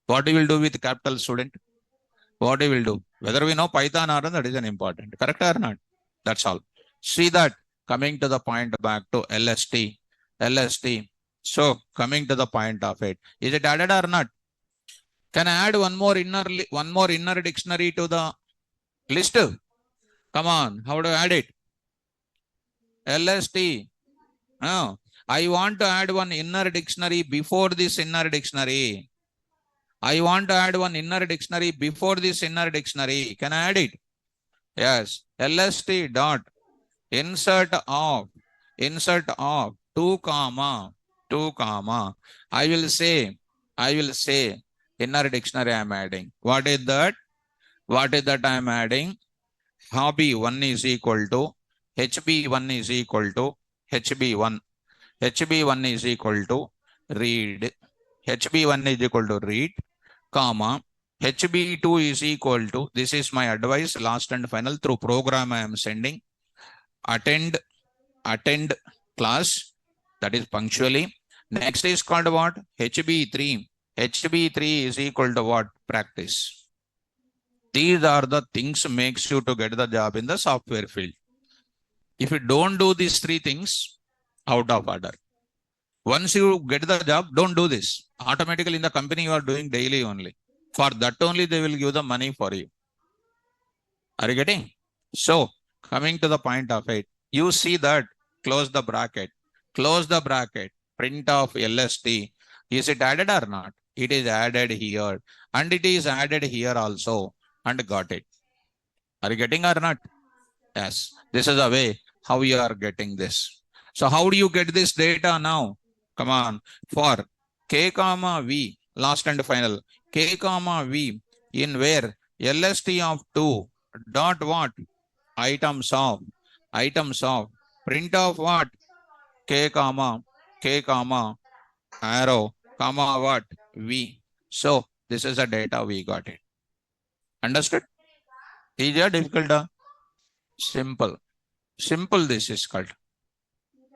What you will do with capital, student? What you will do? Whether we know Python or not, that is an important. Correct or not? That's all. See that. Coming to the point back to LST. So coming to the point of it, is it added or not? Can I add one more inner dictionary to the list? Come on, how to add it? LST. Oh, I want to add one inner dictionary before this inner dictionary. I want to add one inner dictionary before this inner dictionary. Can I add it? Yes. LST dot insert of 2 comma. I will say inner dictionary I am adding. What is that? I am adding? Hobby 1 is equal to HB1 is equal to HB1. HB1 is equal to read. HB1 is equal to read, comma. HB2 is equal to, this is my advice, last and final, through program I am sending. Attend class, that is punctually. Next is called what? HB3. HB3 is equal to what? Practice. These are the things makes you to get the job in the software field. If you don't do these three things, out of order. Once you get the job, don't do this. Automatically in the company you are doing daily only. For that only they will give the money for you. Are you getting? So coming to the point of it, you see that, close the bracket, print of LST. Is it added or not? It is added here, and it is added here also, and got it. Are you getting or not? Yes. This is the way how you are getting this. So how do you get this data now? Come on. For K comma V, last and final, K comma V, in where LST of 2 dot what? Items of print of what? K comma arrow comma what? V. So this is the data we got it. Understood? Easy or difficult? Simple. This is called.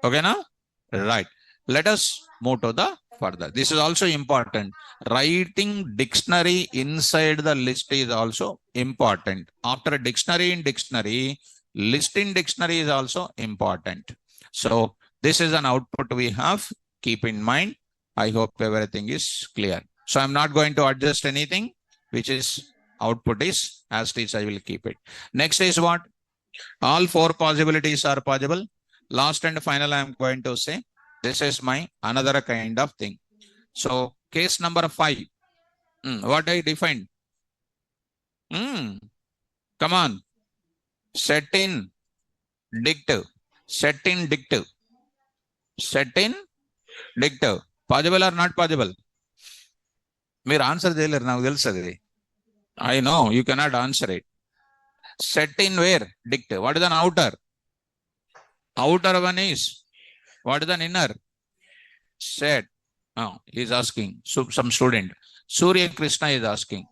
Okay, now? Right. Let us move to the further. This is also important. Writing dictionary inside the list is also important. After dictionary in dictionary, list in dictionary is also important. So this is an output we have. Keep in mind. I hope everything is clear. So I'm not going to adjust anything, which is output is as it is. I will keep it. Next is what? All 4 possibilities are possible. Last and final, I am going to say, this is my another kind of thing. So case number 5. What I defined? Come on. Set in dictive. Possible or not possible? Mere answer jailer now తెలుసది. I know you cannot answer it. Set in where? Dictive. What is an outer? Outer one is, what is an inner? Set. Oh, he is asking. So some student. Surya Krishna is asking.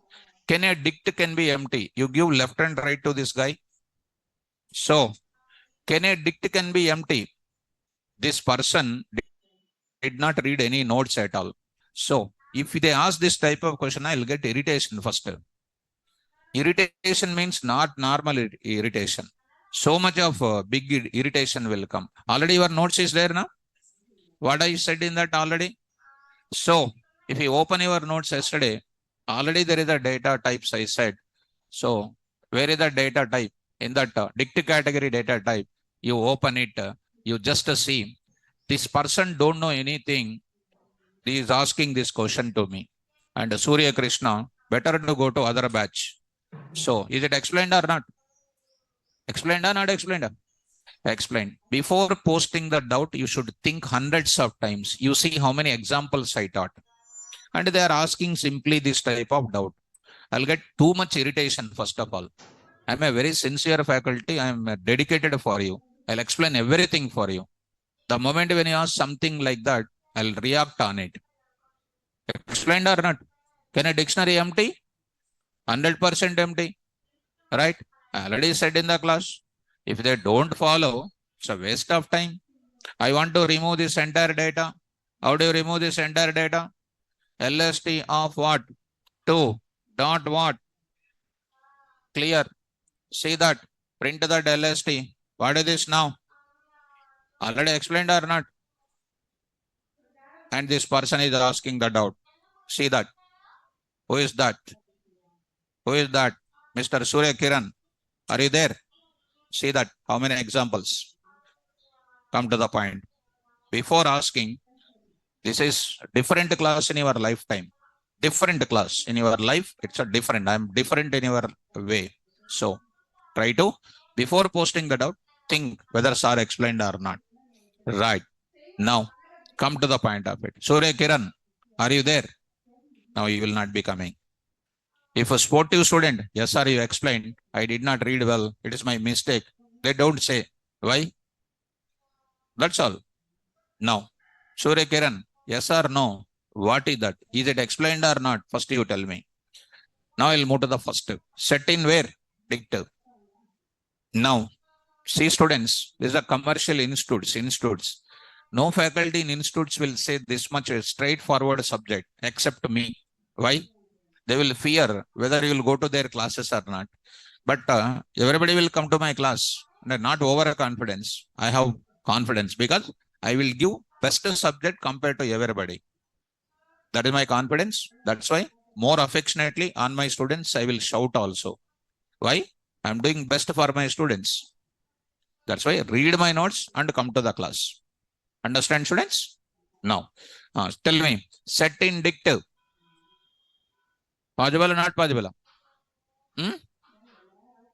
Can a dict can be empty? You give left and right to this guy. So Can a dict can be empty? This person did not read any notes at all. So if they ask this type of question, I'll get irritation first. Irritation means not normal irritation. So much of big irritation will come. Already your notes is there now. What I said in that already. So if you open your notes yesterday, already there is a data types I said. So where is the data type? In that dict category data type, you open it, you just see this person don't know anything. He is asking this question to me. And Surya Krishna, better to go to other batch. So is it explained or not? Explained or not explained? Explained. Before posting the doubt, you should think hundreds of times. You see how many examples I taught. And they are asking simply this type of doubt. I'll get too much irritation, first of all. I'm a very sincere faculty. I'm dedicated for you. I'll explain everything for you. The moment when you ask something like that, I'll react on it. Explained or not? Can a dictionary empty? 100% empty. Right? I already said in the class. If they don't follow, it's a waste of time. I want to remove this entire data. How do you remove this entire data? LST of what? 2 dot what? Clear. See that. Print that LST. What is this now? Already explained or not? And this person is asking the doubt. See that. Who is that? Who is that? Mr. Surya Kiran. Are you there? See that. How many examples? Come to the point. Before asking, this is different class in your lifetime. Different class in your life. It's a different. I'm different in your way. So try to, before posting the doubt, think whether sir explained or not. Right. Now, come to the point of it. Surya Kiran, are you there? Now you will not be coming. If a sportive student, yes sir, you explained, I did not read well, it is my mistake. They don't say. Why? That's all. Now, Surya Kiran, yes or no? What is that? Is it explained or not? First you tell me. Now I'll move to the first. Set in where? Dictative. Now, see students, these are commercial institutes. No faculty in institutes will say this much straightforward subject except me. Why? They will fear whether you will go to their classes or not. But everybody will come to my class. Not overconfidence. I have confidence because I will give best subject compared to everybody. That is my confidence. That's why more affectionately on my students, I will shout also. Why? I'm doing best for my students. That's why read my notes and come to the class. Understand, students? Now, tell me, set in dictive. Possible or not possible?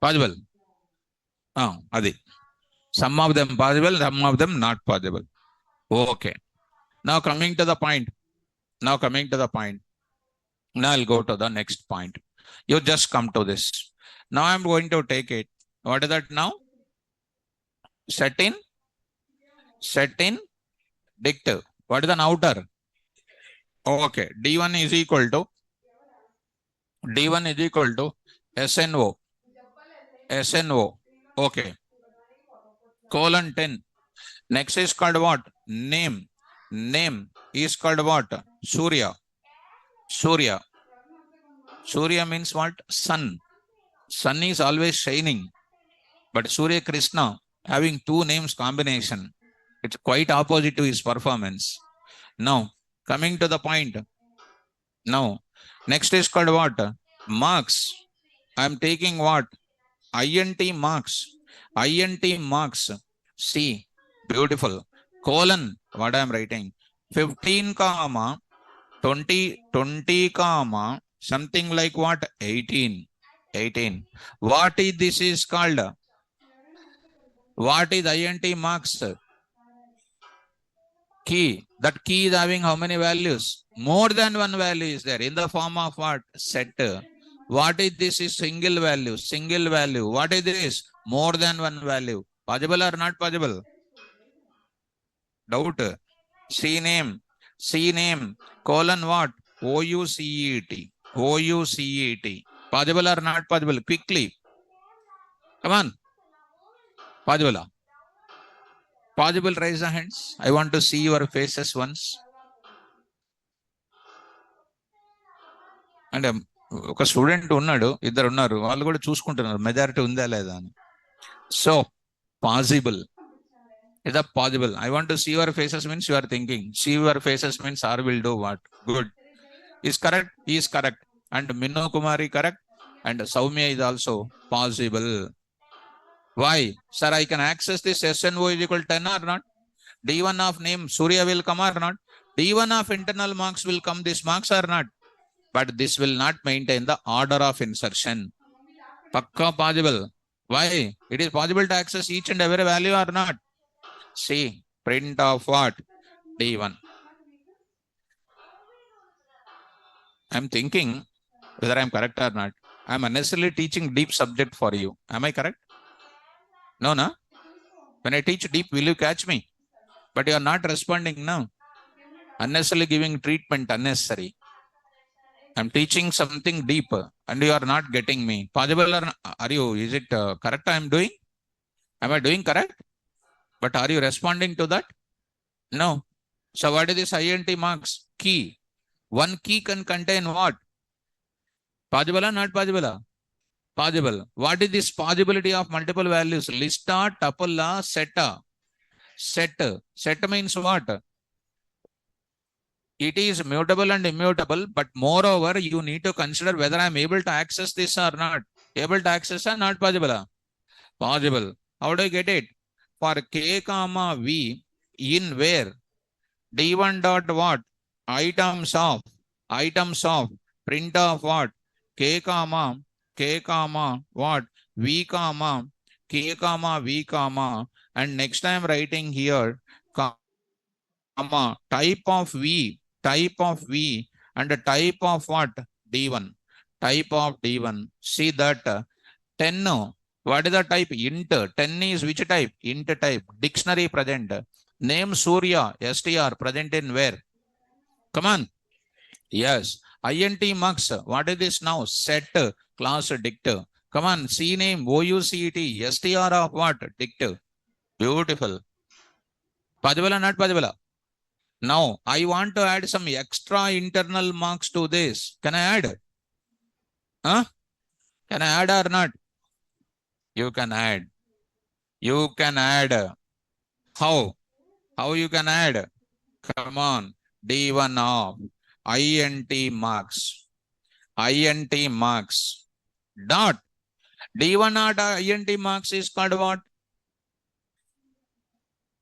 Possible. Adi. Some of them possible, some of them not possible. Okay. Now coming to the point. Now I'll go to the next point. You just come to this. Now I'm going to take it. What is that now? Set in dictive. What is an outer? Okay. D1 is equal to SNO. Okay. Colon 10. Next is called what? Name is called what? Surya means what? Sun is always shining. But Surya Krishna having two names combination, it's quite opposite to his performance. Now, coming to the point. Now, next is called what? Marks. I'm taking what? INT marks. See, beautiful. Colon, what I'm writing? 15, 20, something like what? 18. What is this is called? What is INT marks? Key. That key is having how many values? More than one value is there in the form of what? Set. What is this is single value. What is this? More than one value. Possible or not possible? Doubt. C name. Colon what? OUCET. Possible or not possible? Quickly. Come on. Possible. Possible, raise the hands. I want to see your faces once. అంటే ఒక student ఉన్నాడు, ఇద్దరు ఉన్నారు, వాళ్ళు కూడా చూసుకుంటున్నారు majority ఉందా లేదా అని. సో పాసిబుల్, ఇదా possible. I want to see your faces means you are thinking. See your faces means are will do what? Good. Is correct, is correct. And Minno Kumari correct, and Soumya is also possible. Why? Sir, I can access this SNO is equal 10 or not? D1 of name Surya will come or not? D1 of internal marks will come this marks or not? But this will not maintain the order of insertion. Pakka possible. Why? It is possible to access each and every value or not? See, print of what? D1. I'm thinking whether I'm correct or not. I'm unnecessarily teaching deep subject for you. Am I correct? No, no. When I teach deep, will you catch me? But you are not responding now. Unnecessarily giving treatment unnecessary. I'm teaching something deep and you are not getting me. Possible or are you? Is it correct I am doing? Am I doing correct? But are you responding to that? No. So what is this INT marks? Key. One key can contain what? Possible or not possible? Possible. What is this possibility of multiple values? Lista, tuple, set. Set. Set means what? It is mutable and immutable, but moreover, you need to consider whether I am able to access this or not. Able to access or not possible? Possible. How do I get it? For k comma v in where? D1 dot what? Items of print of what? K comma what? V comma k comma v comma, and next I am writing here comma type of v and the type of what? D1. Type of D1. See that 10. What is the type? Int. 10 is which type? Int type. Dictionary present. Name Surya, str, present in where? Come on. Yes. INT marks. What is this now? Set, class dict. Come on. C name, OUCET, str of what? Dict. Beautiful. Possible or not possible? Now, I want to add some extra internal marks to this. Can I add? Huh? Can I add or not? You can add. You can add. How? How you can add? Come on. D1 of INT marks. INT marks. Dot. D1 of INT marks is called what?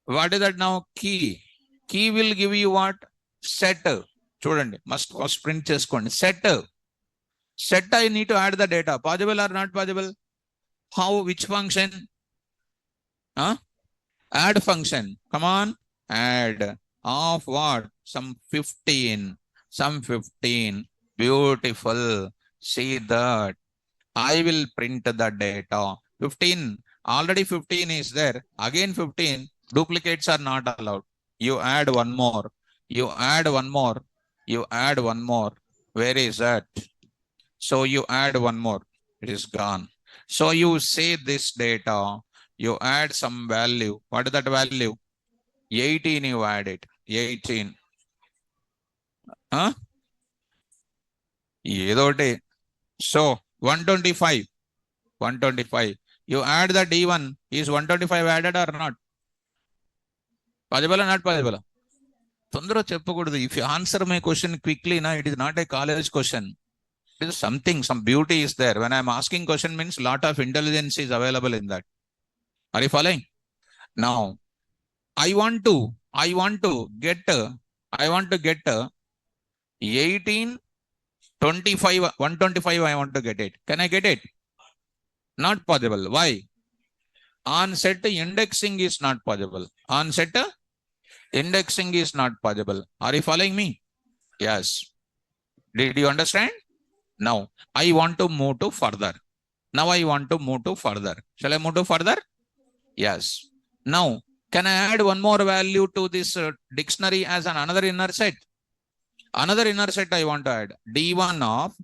What is that now? Key. Key will give you what? Set. Chudandi. Must print cheskondi. Set. Set I need to add the data. Possible or not possible? How? Which function? Huh? Add function. Come on. Add. Of what? Some 15. Some 15. Beautiful. See that. I will print the data. 15. Already 15 is there. Again 15. Duplicates are not allowed. You add one more. You add one more. You add one more. Where is that? So you add one more. It is gone. So you say this data. You add some value. What is that value? 18 you add it. 18. Huh? So 125. 125. You add the D1. Is 125 added or not? Possible or not possible? If you answer my question quickly, now it is not a college question. It is something, some beauty is there. When I am asking question means lot of intelligence is available in that. Are you following? Now, I want to get 18, 25, 125 I want to get it. Can I get it? Not possible. Why? On set indexing is not possible. On set indexing is not possible. Are you following me? Yes. Did you understand? Now, I want to move to further. Now I want to move to further. Shall I move to further? Yes. Now, can I add one more value to this dictionary as another inner set? Another inner set I want to add. D1 of,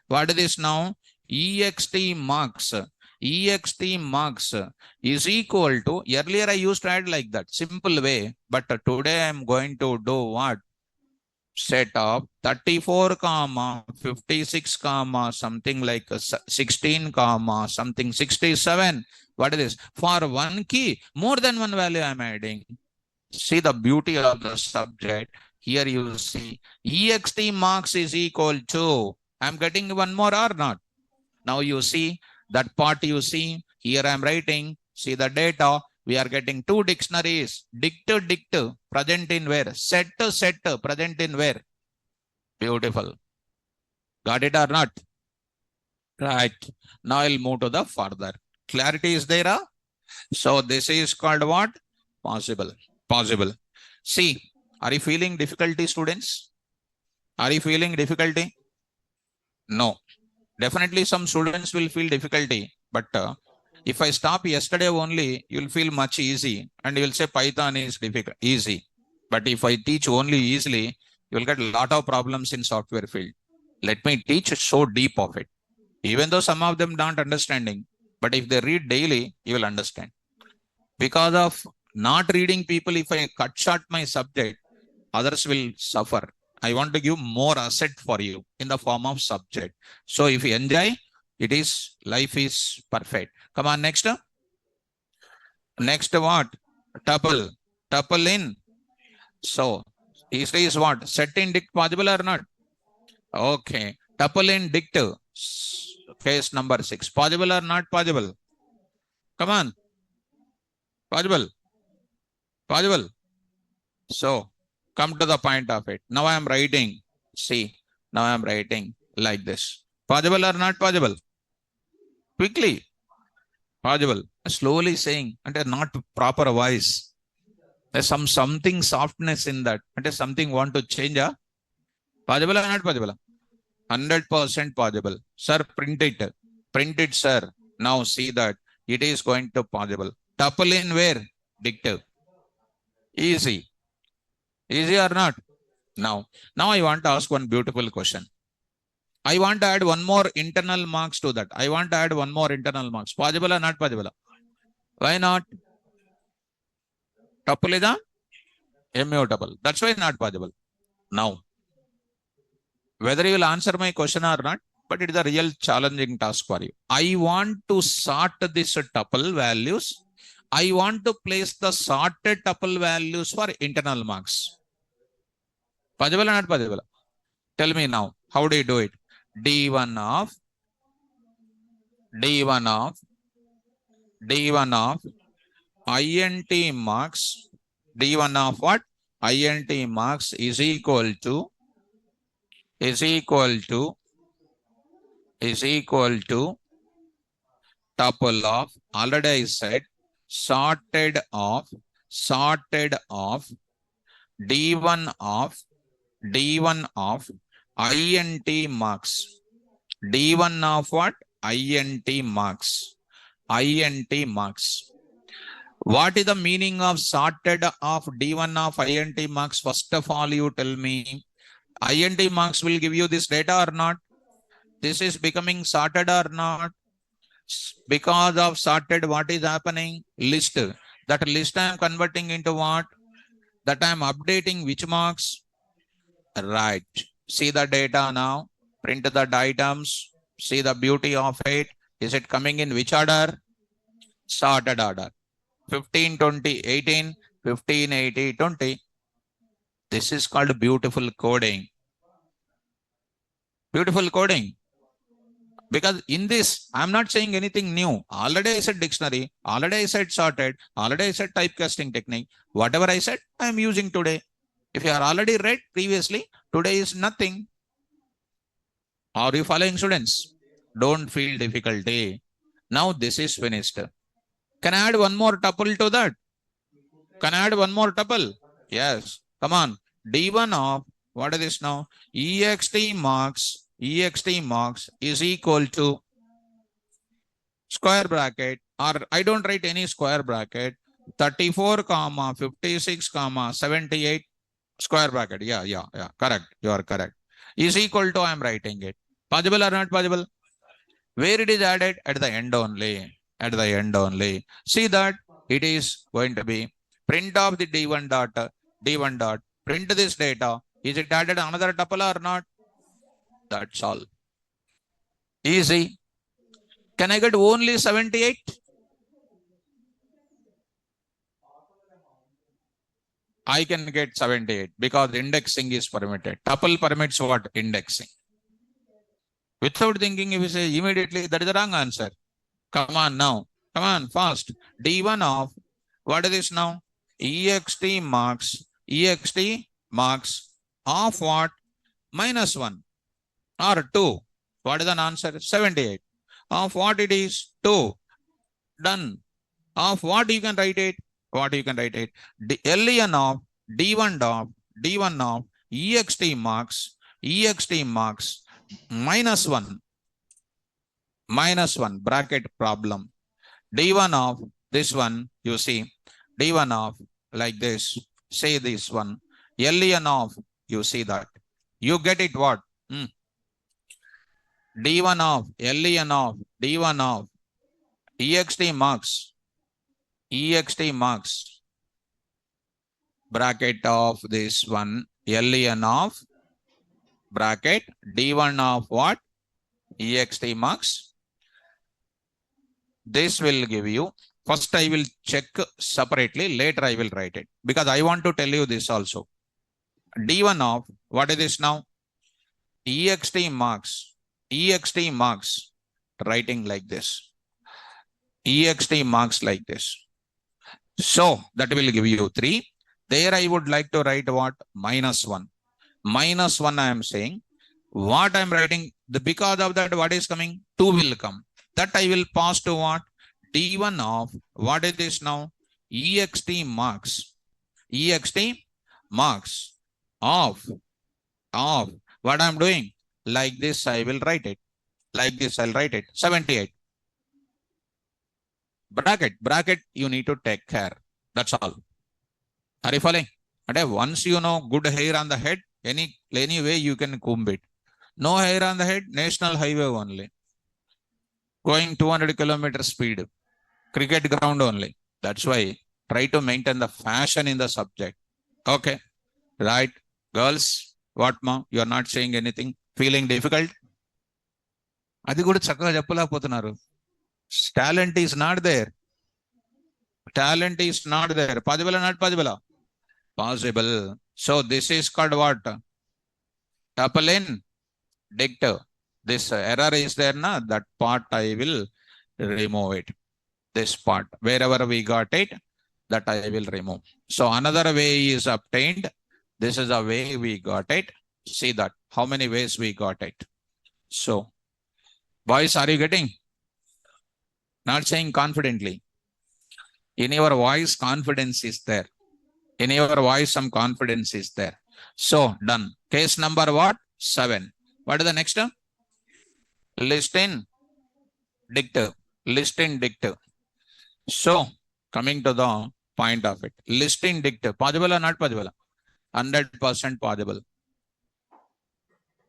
what is this now? EXT marks. ext marks is equal to, earlier I used to add like that, simple way, but today I'm going to do what? Set up 34 comma 56 comma something like 16 comma something 67. What is this? For one key, more than one value I'm adding. See the beauty of the subject. Here you see ext marks is equal to, I'm getting one more or not? Now you see that part, you see here I'm writing, see the data. We are getting two dictionaries, dict, present in where? Set, present in where? Beautiful. Got it or not? Right. Now I'll move to the further. Clarity is there? So this is called what? Possible. Possible. See, are you feeling difficulty, students? Are you feeling difficulty? No. Definitely some students will feel difficulty, but if I stop yesterday only, you'll feel much easy and you'll say Python is difficult, easy. But if I teach only easily, you'll get a lot of problems in software field. Let me teach so deep of it. Even though some of them don't understanding, but if they read daily, you will understand. Because of not reading people, if I cut short my subject, others will suffer. I want to give more asset for you in the form of subject. So if you enjoy, life is perfect. Come on, next. Next what? Tuple. Tuple in. So is what? Set in dict possible or not? Okay. Tuple in dict. Case number 6. Possible or not possible? Come on. Possible. Possible. So come to the point of it. Now I am writing. See, now I am writing like this. Possible or not possible? Quickly. Possible. Slowly saying, and not proper voice. There's something softness in that. And something want to change. Possible or not possible? 100% possible. Sir, print it. Print it, sir. Now see that it is going to possible. Tuple in where? Dictive. Easy. Easy or not? Now I want to ask one beautiful question. I want to add one more internal marks to that. I want to add one more internal marks. Possible or not possible? Why not? Tuple is immutable. That's why not possible. Now, whether you will answer my question or not, but it is a real challenging task for you. I want to sort this tuple values. I want to place the sorted tuple values for internal marks. Possible or not possible? Tell me now, how do you do it? D1 of int marks, D1 of what? Int marks is equal to tuple of, already I said, sorted of D1 of int marks. D1 of what? int marks. What is the meaning of sorted of D1 of int marks? First of all, you tell me. int marks will give you this data or not? This is becoming sorted or not? Because of sorted, what is happening? List. That list I am converting into what? That I am updating which marks? Right. See the data now. Print the items. See the beauty of it. Is it coming in which order? Sorted order. 15, 20, 18, 15, 80, 20. This is called beautiful coding. Beautiful coding. Because in this, I'm not saying anything new. Already I said dictionary. Already I said sorted. Already I said typecasting technique. Whatever I said, I'm using today. If you are already read previously, today is nothing. Are you following, students? Don't feel difficulty. Now this is finished. Can I add one more tuple to that? Can I add one more tuple? Yes. Come on. D1 of, what is this now? ext marks is equal to square bracket, or I don't write any square bracket, 34 comma 56 comma 78 square bracket. Yeah. Correct. You are correct. Is equal to, I am writing it. Possible or not possible? Where it is added? At the end only. At the end only. See that it is going to be print of the D1 dot, D1 dot, print this data. Is it added another tuple or not? That's all. Easy. Can I get only 78? I can get 78 because indexing is permitted. Tuple permits what? Indexing. Without thinking, if you say immediately, that is the wrong answer. Come on now. Come on, fast. D1 of, what is this now? EXT marks of what? -1 or 2. What is the answer? 78. Of what it is? 2. Done. Of what you can write it? What you can write it? LEN of D1 of EXT marks -1 bracket problem. D1 of this one, you see, D1 of like this, say this one, LEN of, you see that. You get it what? D1 of, LEN of, D1 of, EXT marks, bracket of this one, LEN of, bracket, D1 of what? EXT marks. This will give you, first I will check separately, later I will write it, because I want to tell you this also. D1 of, what is this now? EXT marks, writing like this. EXT marks like this. So that will give you 3. There I would like to write what? -1. -1 I am saying. What I am writing, because of that, what is coming? 2 will come. That I will pass to what? D1 of, what is this now? EXT marks of. What I am doing? Like this I will write it. Like this I'll write it. 78. Bracket you need to take care. That's all. Are you following? And once you know good hair on the head, any way you can comb it. No hair on the head, national highway only. Going 200 kilometer speed. Cricket ground only. That's why try to maintain the fashion in the subject. Okay. Right. Girls, what mom? You are not saying anything. Feeling difficult? అది కూడా చక్కగా చెప్పలేకపోతున్నారు. Talent is not there. Talent is not there. Possible or not possible? Possible. So this is called what? Tuple in dict. This error is there, na? That part I will remove it. This part, wherever we got it, that I will remove. So another way is obtained. This is a way we got it. See that how many ways we got it. So boys, are you getting? Not saying confidently. In your voice, confidence is there. In your voice, some confidence is there. So done. Case number what? 7. What is the next? List in dict. So coming to the point of it. List in dict. Possible or not possible? 100% possible.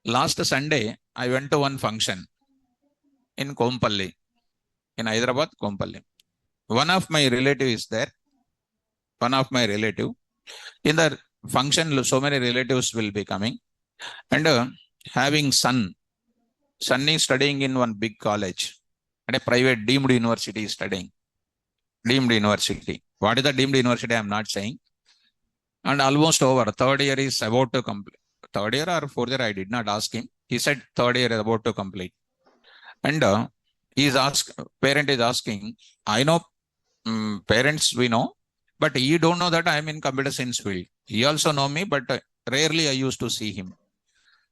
Last Sunday, I went to one function in Kompalli, in Hyderabad, Kompalli. One of my relative is there. In the function, so many relatives will be coming. And having son is studying in one big college. And a private deemed university is studying. Deemed university. What is the deemed university? I am not saying. And almost over. 3rd year is about to complete. 3rd year or 4th year, I did not ask him. He said 3rd year is about to complete. And parent is asking, I know parents we know, but he don't know that I am in computer science field. He also know me, but rarely I used to see him.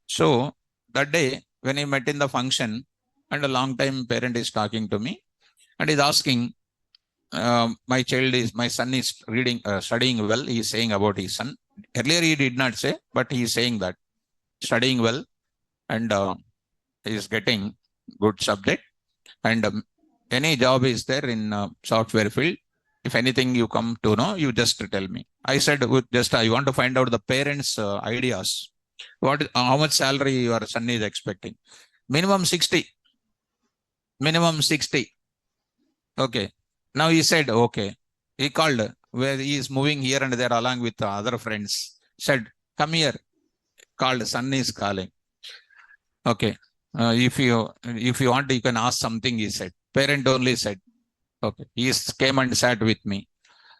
So that day when he met in the function, and a long time parent is talking to me and is asking, my son is studying well. He is saying about his son. Earlier he did not say, but he is saying that studying well and he is getting good subject, and any job is there in software field. If anything you come to know, you just tell me. I said, I want to find out the parents' ideas. How much salary your son is expecting? Minimum 60. minimum 60. Okay. Now he said, okay. He called where he is moving here and there along with the other friends. Said, come here. Called, son is calling. Okay. If you want, you can ask something, he said. Parent only said. Okay. Came and sat with me.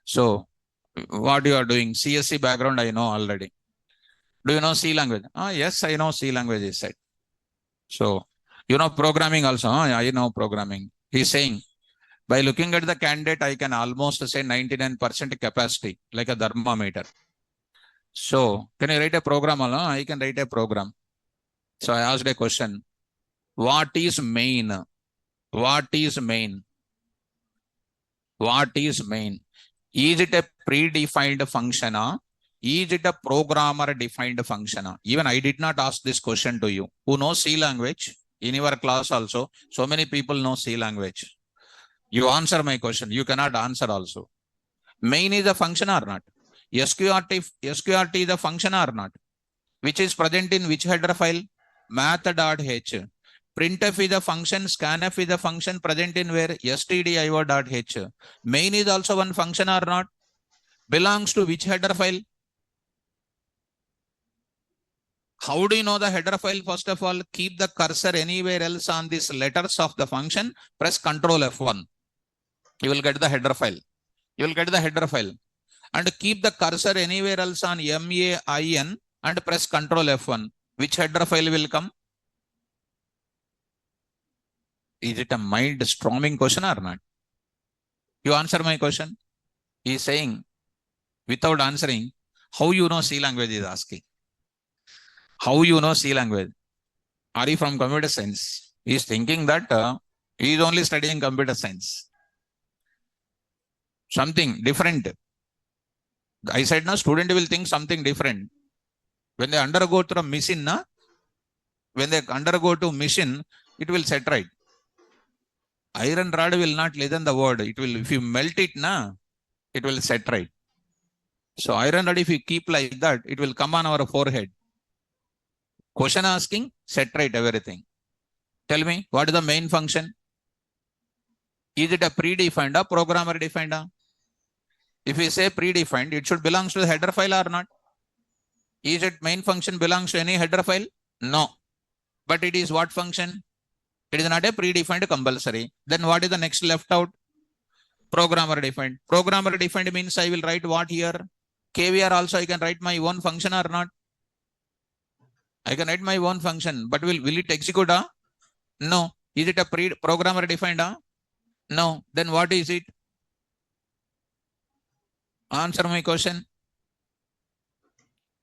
So what you are doing? CSC background, I know already. Do you know C language? Yes, I know C language, he said. So, you know programming also? I know programming. He's saying, by looking at the candidate, I can almost say 99% capacity, like a thermometer. So, can you write a program? I can write a program. So, I asked a question. What is main? What is main? What is main? Is it a predefined function? Is it a programmer defined function? Even I did not ask this question to you. Who knows C language? In your class also, so many people know C language. You answer my question. You cannot answer also. Main is a function or not? SQRT is a function or not? Which is present in which header file? Math.h. Printf is a function, scanf is a function present in where? stdio.h. Main is also one function or not? Belongs to which header file? How do you know the header file? First of all, keep the cursor anywhere else on these letters of the function. Press Ctrl F1. You will get the header file. You will get the header file. And keep the cursor anywhere else on MAIN and press Ctrl F1. Which header file will come? Is it a mind-storming question or not? You answer my question. He is saying, without answering, how you know C language is asking. How you know C language? Are you from computer science? He is thinking that he is only studying computer science. Something different. I said, no, student will think something different. When they undergo through a machine, when they undergo to machine, it will set right. Iron rod will not listen the word. It will, if you melt it, it will set right. So iron rod, if you keep like that, it will come on our forehead. Question asking, set right everything. Tell me, what is the main function? Is it a predefined or programmer defined? If we say predefined, it should belong to the header file or not? Is it main function belongs to any header file? No. But it is what function? It is not a predefined compulsory. Then what is the next left out? Programmer defined. Programmer defined means I will write what here? KVR also I can write my own function or not? I can write my own function, but will it execute? No. Is it a programmer defined? No. Then what is it? Answer my question.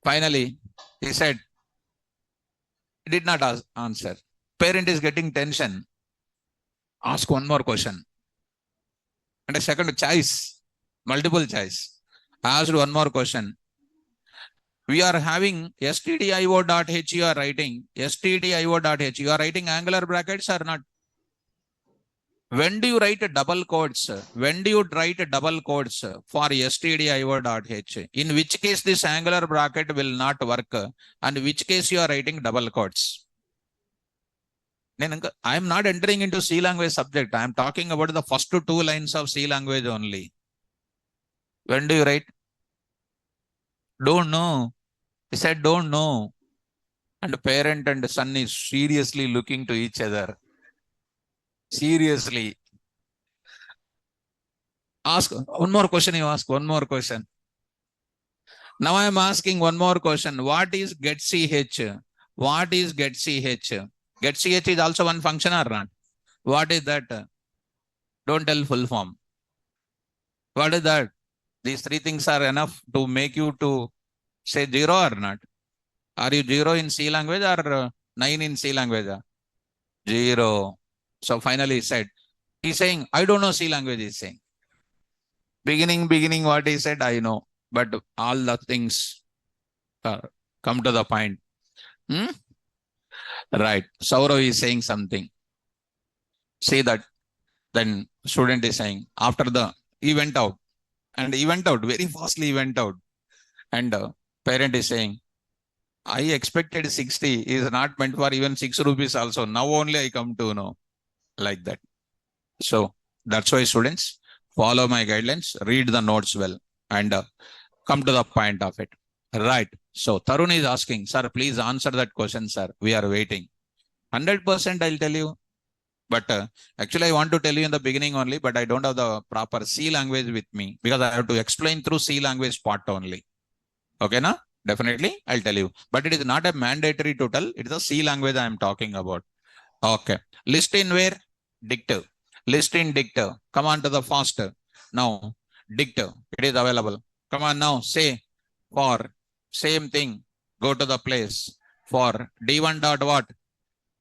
Finally, he said, he did not answer. Parent is getting tension. Ask one more question. And a second choice, multiple choice. I asked one more question. We are having stdio.h, you are writing stdio.h. You are writing angular brackets or not? When do you write double quotes? When do you write double quotes for stdio.h? In which case this angular bracket will not work, and which case you are writing double quotes? I am not entering into C language subject. I am talking about the first 2 lines of C language only. When do you write? Don't know. He said, don't know. And parent and son is seriously looking to each other. Seriously. Ask one more question. You ask one more question. Now I am asking one more question. What is getCH? What is getCH? GetCH is also one function or not? What is that? Don't tell full form. What is that? These 3 things are enough to make you to say 0 or not? Are you 0 in C language or 9 in C language? 0. So finally he said, he's saying, I don't know C language, he's saying. Beginning, what he said, I know. But all the things come to the point. Right. Saurav is saying something. See that. Then student is saying, after he went out. And he went out, very fastly he went out. And parent is saying, I expected 60 is not meant for even 6 rupees also. Now only I come to know. Like that. So that's why students follow my guidelines, read the notes well, and come to the point of it. Right. So Tarun is asking, sir, please answer that question, sir. We are waiting. 100% I'll tell you. But actually, I want to tell you in the beginning only, but I don't have the proper C language with me because I have to explain through C language part only. Okay, na? Definitely, I'll tell you. But it is not a mandatory to tell. It is a C language I am talking about. Okay. List in where? Dictive. List in dictive. Come on to the faster. Now, dictive. It is available. Come on now. Say for same thing. Go to the place for D1 dot what?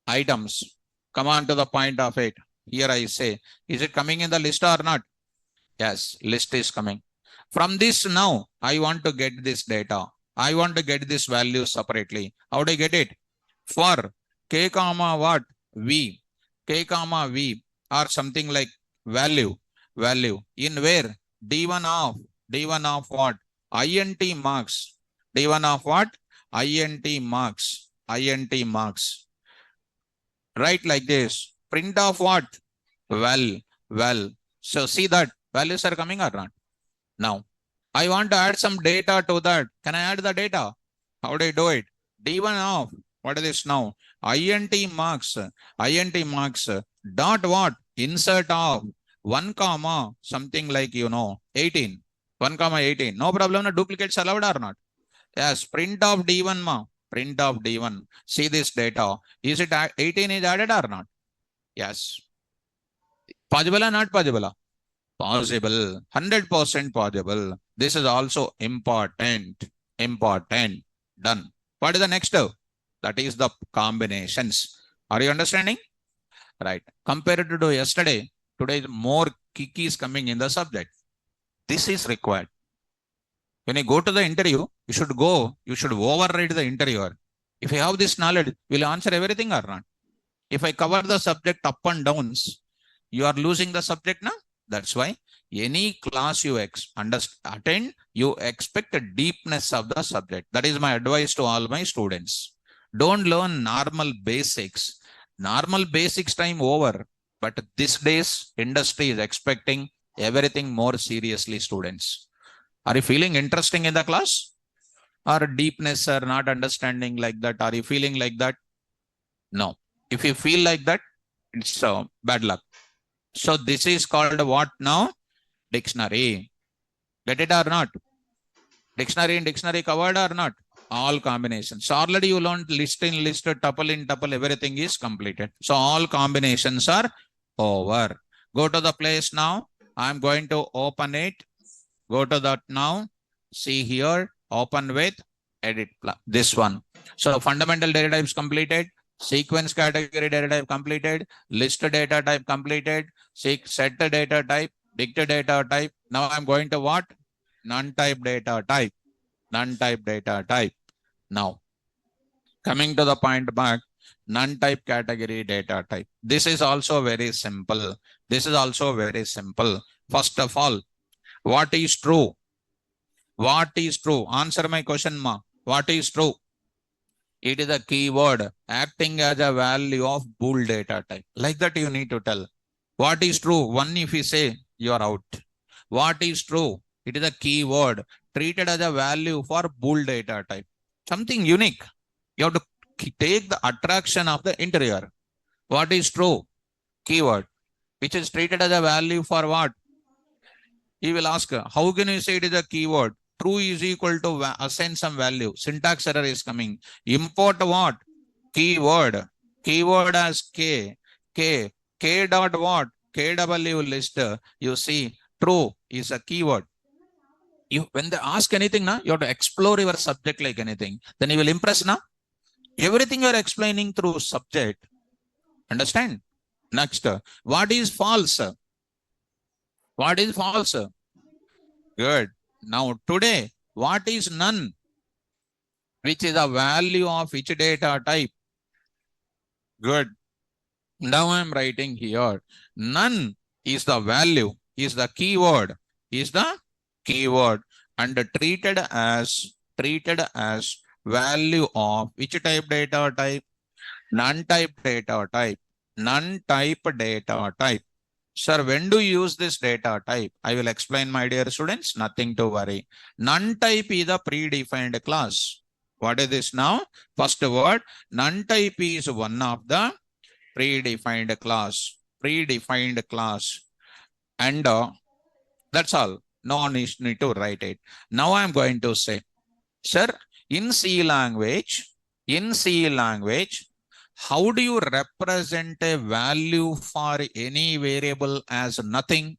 Items. Come on to the point of it. Here I say, is it coming in the list or not? Yes, list is coming. From this now, I want to get this data. I want to get this value separately. How do I get it? For k comma what? V. K comma V or something like value. Value. In where? D1 of what? INT marks. D1 of what? INT marks. INT marks. Write like this. Print of what? Well. So see that values are coming or not? Now, I want to add some data to that. Can I add the data? How do I do it? D1 of, what is this now? INT marks dot what? Insert of 1 comma something like 18. 1 comma 18. No problem. No duplicates allowed or not? Yes, print of D1 ma. Print of D1. See this data. Is it 18 is added or not? Yes. Possible or not possible? Possible. 100% possible. This is also important. Important. Done. What is the next? That is the combinations. Are you understanding? Right. Compared to yesterday, today more keys coming in the subject. This is required. When you go to the interview, you should override the interviewer. If you have this knowledge, will you answer everything or not? If I cover the subject up and downs, you are losing the subject now. That's why any class you attend, you expect a deepness of the subject. That is my advice to all my students. Don't learn normal basics. Normal basics time over. But these days, industry is expecting everything more seriously, students. Are you feeling interesting in the class? Or deepness or not understanding like that? Are you feeling like that? No. If you feel like that, it's bad luck. So this is called what now? Dictionary. Get it or not? Dictionary and dictionary covered or not? All combinations. So already you learned list in list, tuple in tuple, everything is completed. So all combinations are over. Go to the place now. I'm going to open it. Go to that now. See here, open with edit this one. So fundamental data types completed. Sequence category data type completed. List data type completed. Set data type. Dict data type. Now I'm going to what? None type data type. None type data type. Now, coming to the point back, none type category data type. This is also very simple. This is also very simple. First of all, what is true? What is true? Answer my question, ma. What is true? It is a keyword acting as a value of bool data type. Like that you need to tell. What is true? One, if you say, you are out. What is true? It is a keyword treated as a value for bool data type. Something unique. You have to take the attraction of the interior. What is true? Keyword, which is treated as a value for what? He will ask, how can you say it is a keyword? True is equal to assign some value. Syntax error is coming. Import what? Keyword. Keyword as K. K dot what? KW list. You see, true is a keyword. When they ask anything, na, you have to explore your subject like anything. Then you will impress, na? Everything you are explaining through subject. Understand? Next, what is false? What is false? Good. Now today, what is none? Which is a value of each data type. Good. Now I'm writing here. None is the value, is the keyword, and treated as value of which type data type? None type data type. None type data type. Sir, when do you use this data type? I will explain, my dear students, nothing to worry. None type is a predefined class. What is this now? First word, none type is one of the predefined class. Predefined class. And that's all. No need to write it. Now I'm going to say, sir, in C language, how do you represent a value for any variable as nothing?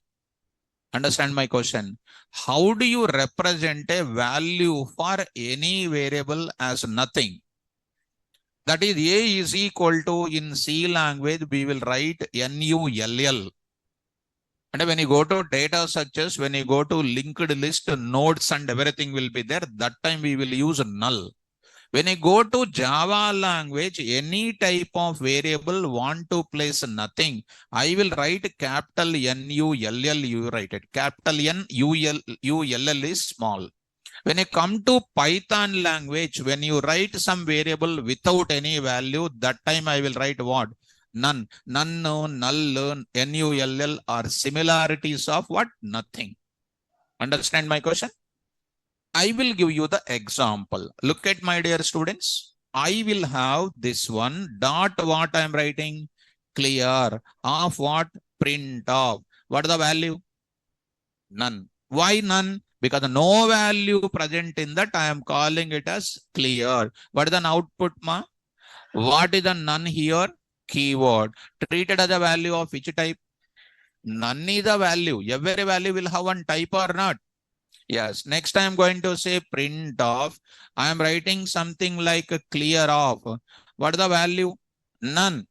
Understand my question. How do you represent a value for any variable as nothing? That is, A is equal to, in C language, we will write NULL. And when you go to data structures, when you go to linked list, nodes and everything will be there. That time we will use null. When you go to Java language, any type of variable want to place nothing, I will write capital NULL, you write it. Capital NULL is small. When you come to Python language, when you write some variable without any value, that time I will write what? None. None, null, NULL are similarities of what? Nothing. Understand my question? I will give you the example. Look at, my dear students. I will have this one dot what I am writing, clear of what? Print of. What is the value? None. Why none? Because no value present in that, I am calling it as clear. What is an output, ma? What is the none here? Keyword. Treated as a value of which type? None is a value. Every value will have one type or not? Yes. Next, I am going to say print of. I am writing something like clear of. What is the value? None.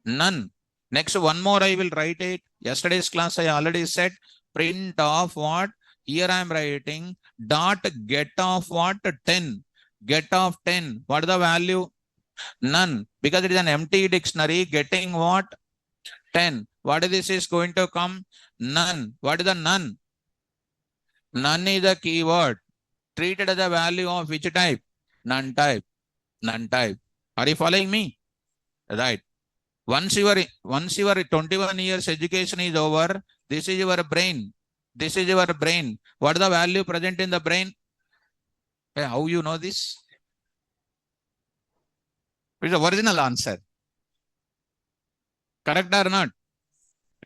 None. Next, one more I will write it. Yesterday's class I already said print of what? Here I am writing dot get of what? 10. Get of 10. What is the value? None. Because it is an empty dictionary. Getting what? 10. What is this is going to come? None. What is the none? None is a keyword. Treated as a value of which type? None type. None type. Are you following me? Right. Once your 21 years education is over, this is your brain. This is your brain. What is the value present in the brain? Hey, how you know this? It's the original answer. Correct or not?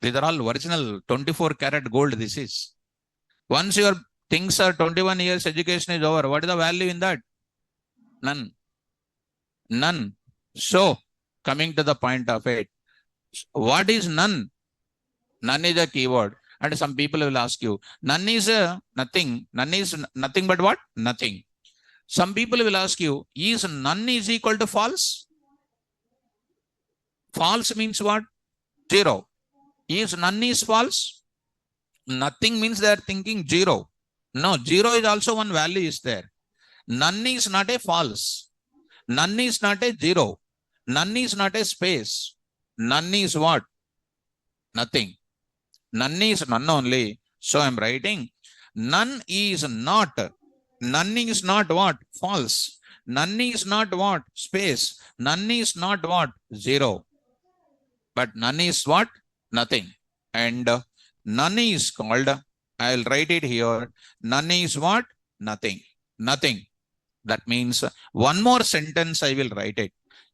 These are all original 24 karat gold. This is. Once your things are 21 years education is over, what is the value in that? None. None. So, coming to the point of it, what is none? None is a keyword. And some people will ask you, none is nothing. None is nothing but what? Nothing. Some people will ask you, is none is equal to false? False means what? Zero. Is none is false? Nothing means they are thinking zero. No, zero is also one value is there. None is not a false. None is not a zero. None is not a space. None is what? Nothing. None is none only. So I'm writing none is not. None is not what? False. None is not what? Space. None is not what? Zero. But none is what? Nothing. And none is called, I'll write it here. None is what? Nothing. Nothing. That means one more sentence I will write it.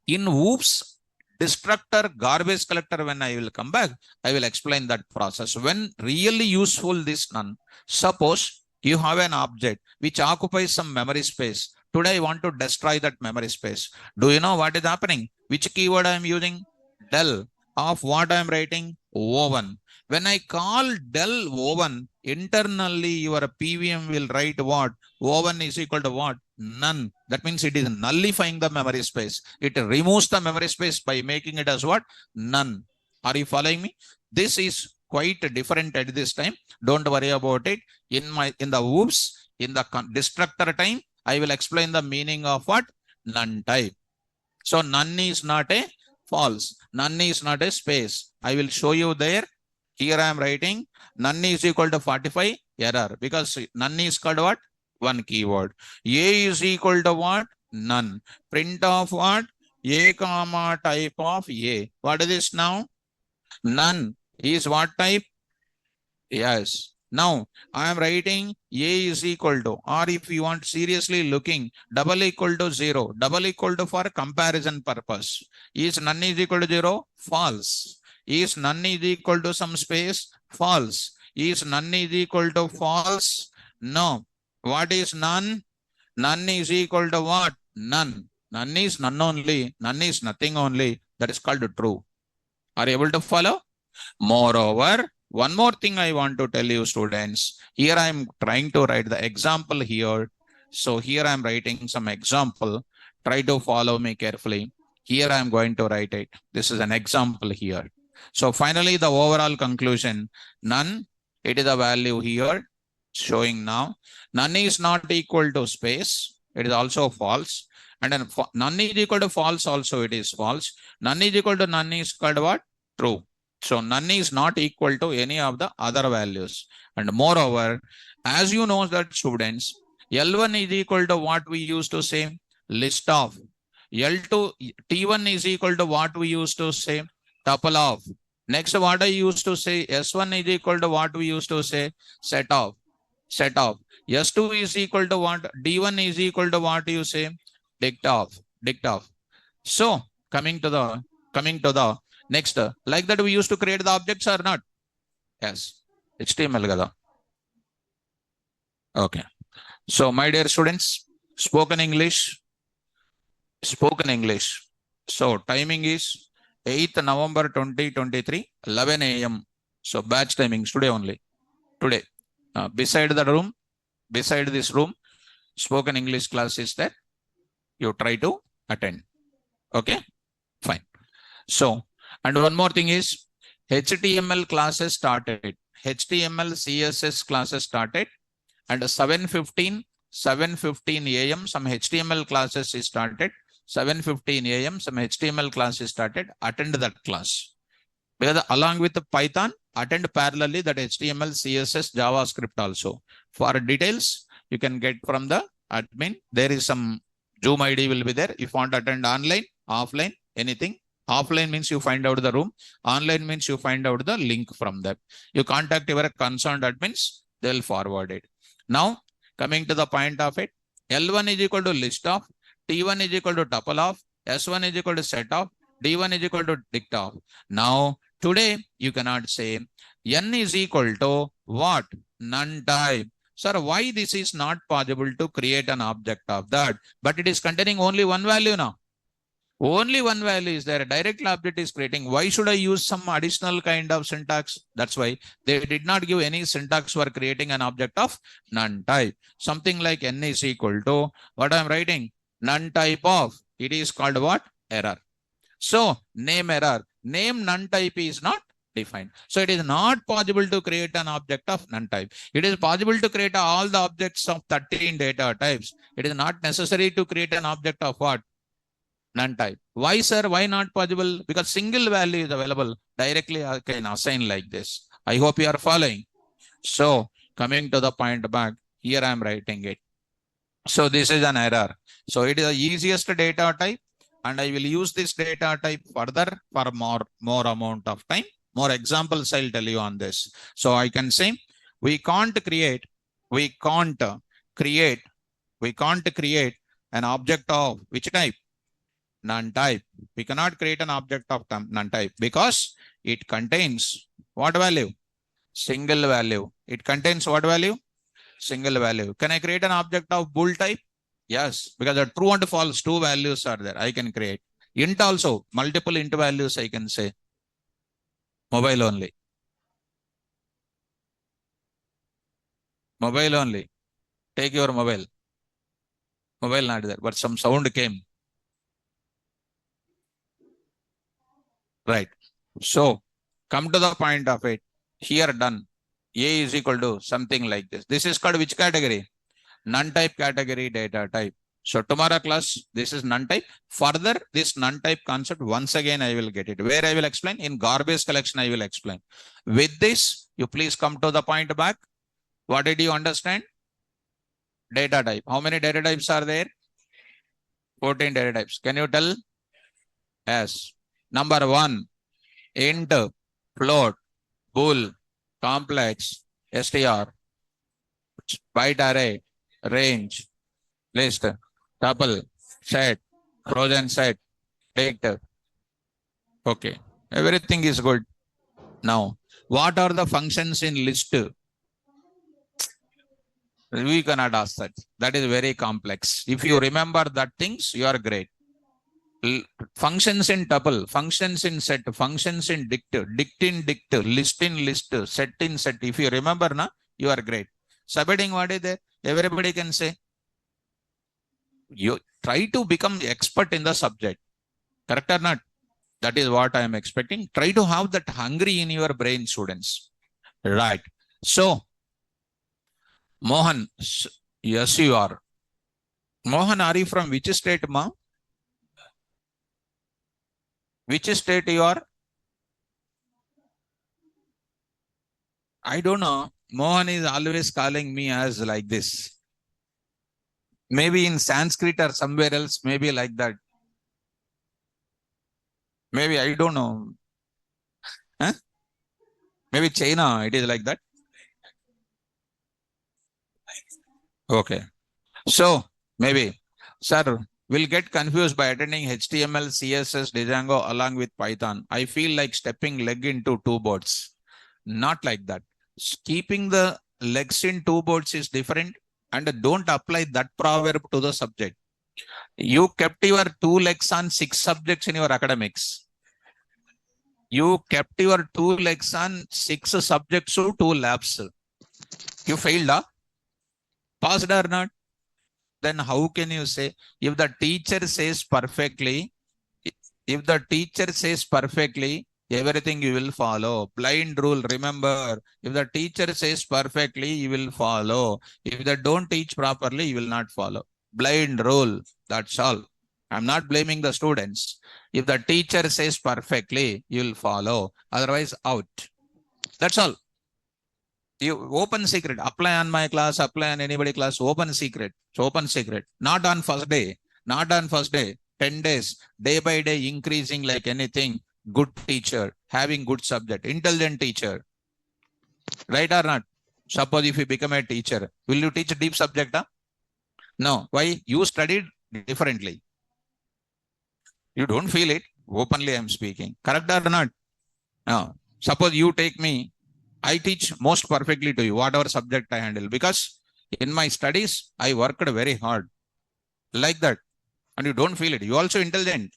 In OOPS destructor garbage collector, when I will come back, I will explain that process. When really useful this none. Suppose you have an object which occupies some memory space. Today I want to destroy that memory space. Do you know what is happening? Which keyword I am using? Del. Of what I am writing? O1. When I call del O1, internally your PVM will write what? O1 is equal to what? None. That means it is nullifying the memory space. It removes the memory space by making it as what? None. Are you following me? This is quite different at this time. Don't worry about it. In the OOPS, in the destructor time, I will explain the meaning of what? None type. So none is not a false. None is not a space. I will show you there. Here I am writing none is equal to 45, error, because none is called what? One keyword. A is equal to what? None. Print of what? A comma type of A. What is this now? None. is what type? Yes. Now I am writing A is equal to, or if you want seriously looking, double equal to 0, double equal to for comparison purpose. Is none is equal to 0? False. Is none is equal to some space? False. Is none is equal to false? No. What is none? None is equal to what? None. None is none only. None is nothing only. That is called true. Are you able to follow? Moreover, one more thing I want to tell you, students. Here I am trying to write the example here. So here I am writing some example. Try to follow me carefully. Here I am going to write it. This is an example here. So finally, the overall conclusion, none, it is a value here showing now. None is not equal to space. It is also false. And then none is equal to false also, it is false. None is equal to none is called what? True. So none is not equal to any of the other values. And moreover, as you know that students, L1 is equal to what we used to say? List of. L2, T1 is equal to what we used to say? Tuple of. Next, what I used to say, S1 is equal to what we used to say? Set of. Set of. S2 is equal to what? D1 is equal to what you say? Dict of. Dict of. So coming to the next, like that we used to create the objects or not? Yes. HTML kada. Okay. So my dear students, spoken English. So timing is 8th November 2023, 11 a.m. So batch timings today only. Today. Beside this room, spoken English class is there. You try to attend. Okay. Fine. So, and one more thing is HTML classes started. HTML CSS classes started, and 7:15 a.m. some HTML classes is started. 7:15 a.m. some HTML class is started. Attend that class. Because along with the Python, attend parallelly that HTML, CSS, JavaScript also. For details, you can get from the admin. There is some Zoom ID will be there. If you want to attend online, offline, anything. Offline means you find out the room. Online means you find out the link from them. You contact your concerned admins, they'll forward it. Now, coming to the point of it, L1 is equal to list of, T1 is equal to tuple of, S1 is equal to set of, D1 is equal to dict of. Now, today, you cannot say N is equal to what? None type. Sir, why this is not possible to create an object of that? But it is containing only one value now. Only one value is there. A direct object is creating. Why should I use some additional kind of syntax? That's why they did not give any syntax for creating an object of none type. Something like N is equal to what I'm writing? None type of. It is called what? Error. So name error. Name none type is not defined. So it is not possible to create an object of none type. It is possible to create all the objects of 13 data types. It is not necessary to create an object of what? None type. Why, sir? Why not possible? Because single value is available. Directly I can assign like this. I hope you are following. So coming to the point back, here I am writing it. So this is an error. So it is the easiest data type, and I will use this data type further for more amount of time. More examples I'll tell you on this. So I can say we can't create an object of which type? None type. We cannot create an object of none type because it contains what value? Single value. It contains what value? Single value. Can I create an object of bool type? Yes, because the true and false, two values are there. I can create. Int also, multiple int values I can say. Mobile only. Mobile only. Take your mobile. Mobile not there, but some sound came. Right. So come to the point of it. Here done. A is equal to something like this. This is called which category? None type category data type. So tomorrow class, this is none type. Further, this none type concept, once again, I will get it. Where I will explain? In garbage collection, I will explain. With this, you please come to the point back. What did you understand? Data type. How many data types are there? 14 data types. Can you tell? Yes. Number 1, int, float. bool, complex, str, byte array, range, list, tuple, set, Trojan set, take. Okay, everything is good. Now, what are the functions in list? We cannot ask that. That is very complex. If you remember that things, you are great. Functions in tuple, functions in set, functions in dict, dict in dict, list in list, set in set. If you remember, na, you are great. Subheading, what is there? Everybody can say. You try to become expert in the subject. Correct or not? That is what I am expecting. Try to have that hungry in your brain, students. Right. So, Mohan, yes, you are. Mohan, are you from which state, ma? Which state you are? I don't know. Mohan is always calling me as like this. Maybe in Sanskrit or somewhere else, maybe like that. Maybe I don't know. Huh? Maybe China, it is like that. Okay. So, maybe, sir, will get confused by attending HTML, CSS, Django along with Python. I feel like stepping leg into two boats. Not like that. Keeping the legs in two boats is different, and don't apply that proverb to the subject. You kept your two legs on 6 subjects in your academics. You kept your 2 legs on 6 subjects to 2 labs. You failed, huh? Passed or not? Then how can you say, if the teacher says perfectly, everything you will follow. Blind rule, remember, if the teacher says perfectly, you will follow. If they don't teach properly, you will not follow. Blind rule, that's all. I'm not blaming the students. If the teacher says perfectly, you will follow. Otherwise, out. That's all. You open secret, apply on my class, apply on anybody class, open secret. So open secret. Not on first day. 10 days, day by day, increasing like anything. Good teacher, having good subject, intelligent teacher. Right or not? Suppose if you become a teacher, will you teach a deep subject? Huh? No. Why? You studied differently. You don't feel it. Openly I'm speaking. Correct or not? No. Suppose you take me, I teach most perfectly to you, whatever subject I handle, because in my studies, I worked very hard. Like that. And you don't feel it. You also intelligent.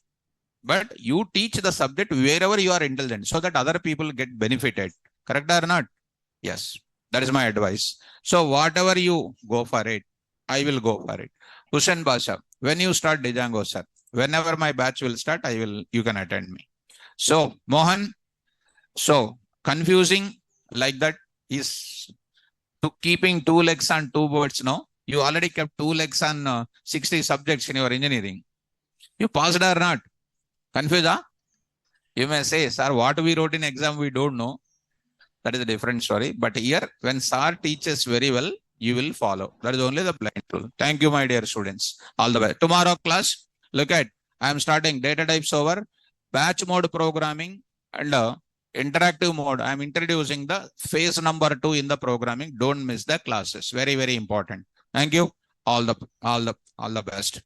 But you teach the subject wherever you are intelligent so that other people get benefited. Correct or not? Yes. That is my advice. So whatever you go for it, I will go for it. Hussain Basha, when you start Django, sir, whenever my batch will start, you can attend me. So Mohan, so confusing like that is to keeping 2 legs on 2 boards. No, you already kept 2 legs on 60 subjects in your engineering. You passed or not? Confused, huh? You may say, sir, what we wrote in exam, we don't know. That is a different story. But here, when sir teaches very well, you will follow. That is only the blind rule. Thank you, my dear students. All the best. Tomorrow class, look at, I am starting data types over, batch mode programming, and interactive mode. I am introducing the phase number 2 in the programming. Don't miss the classes. Very, very important. Thank you. All the best.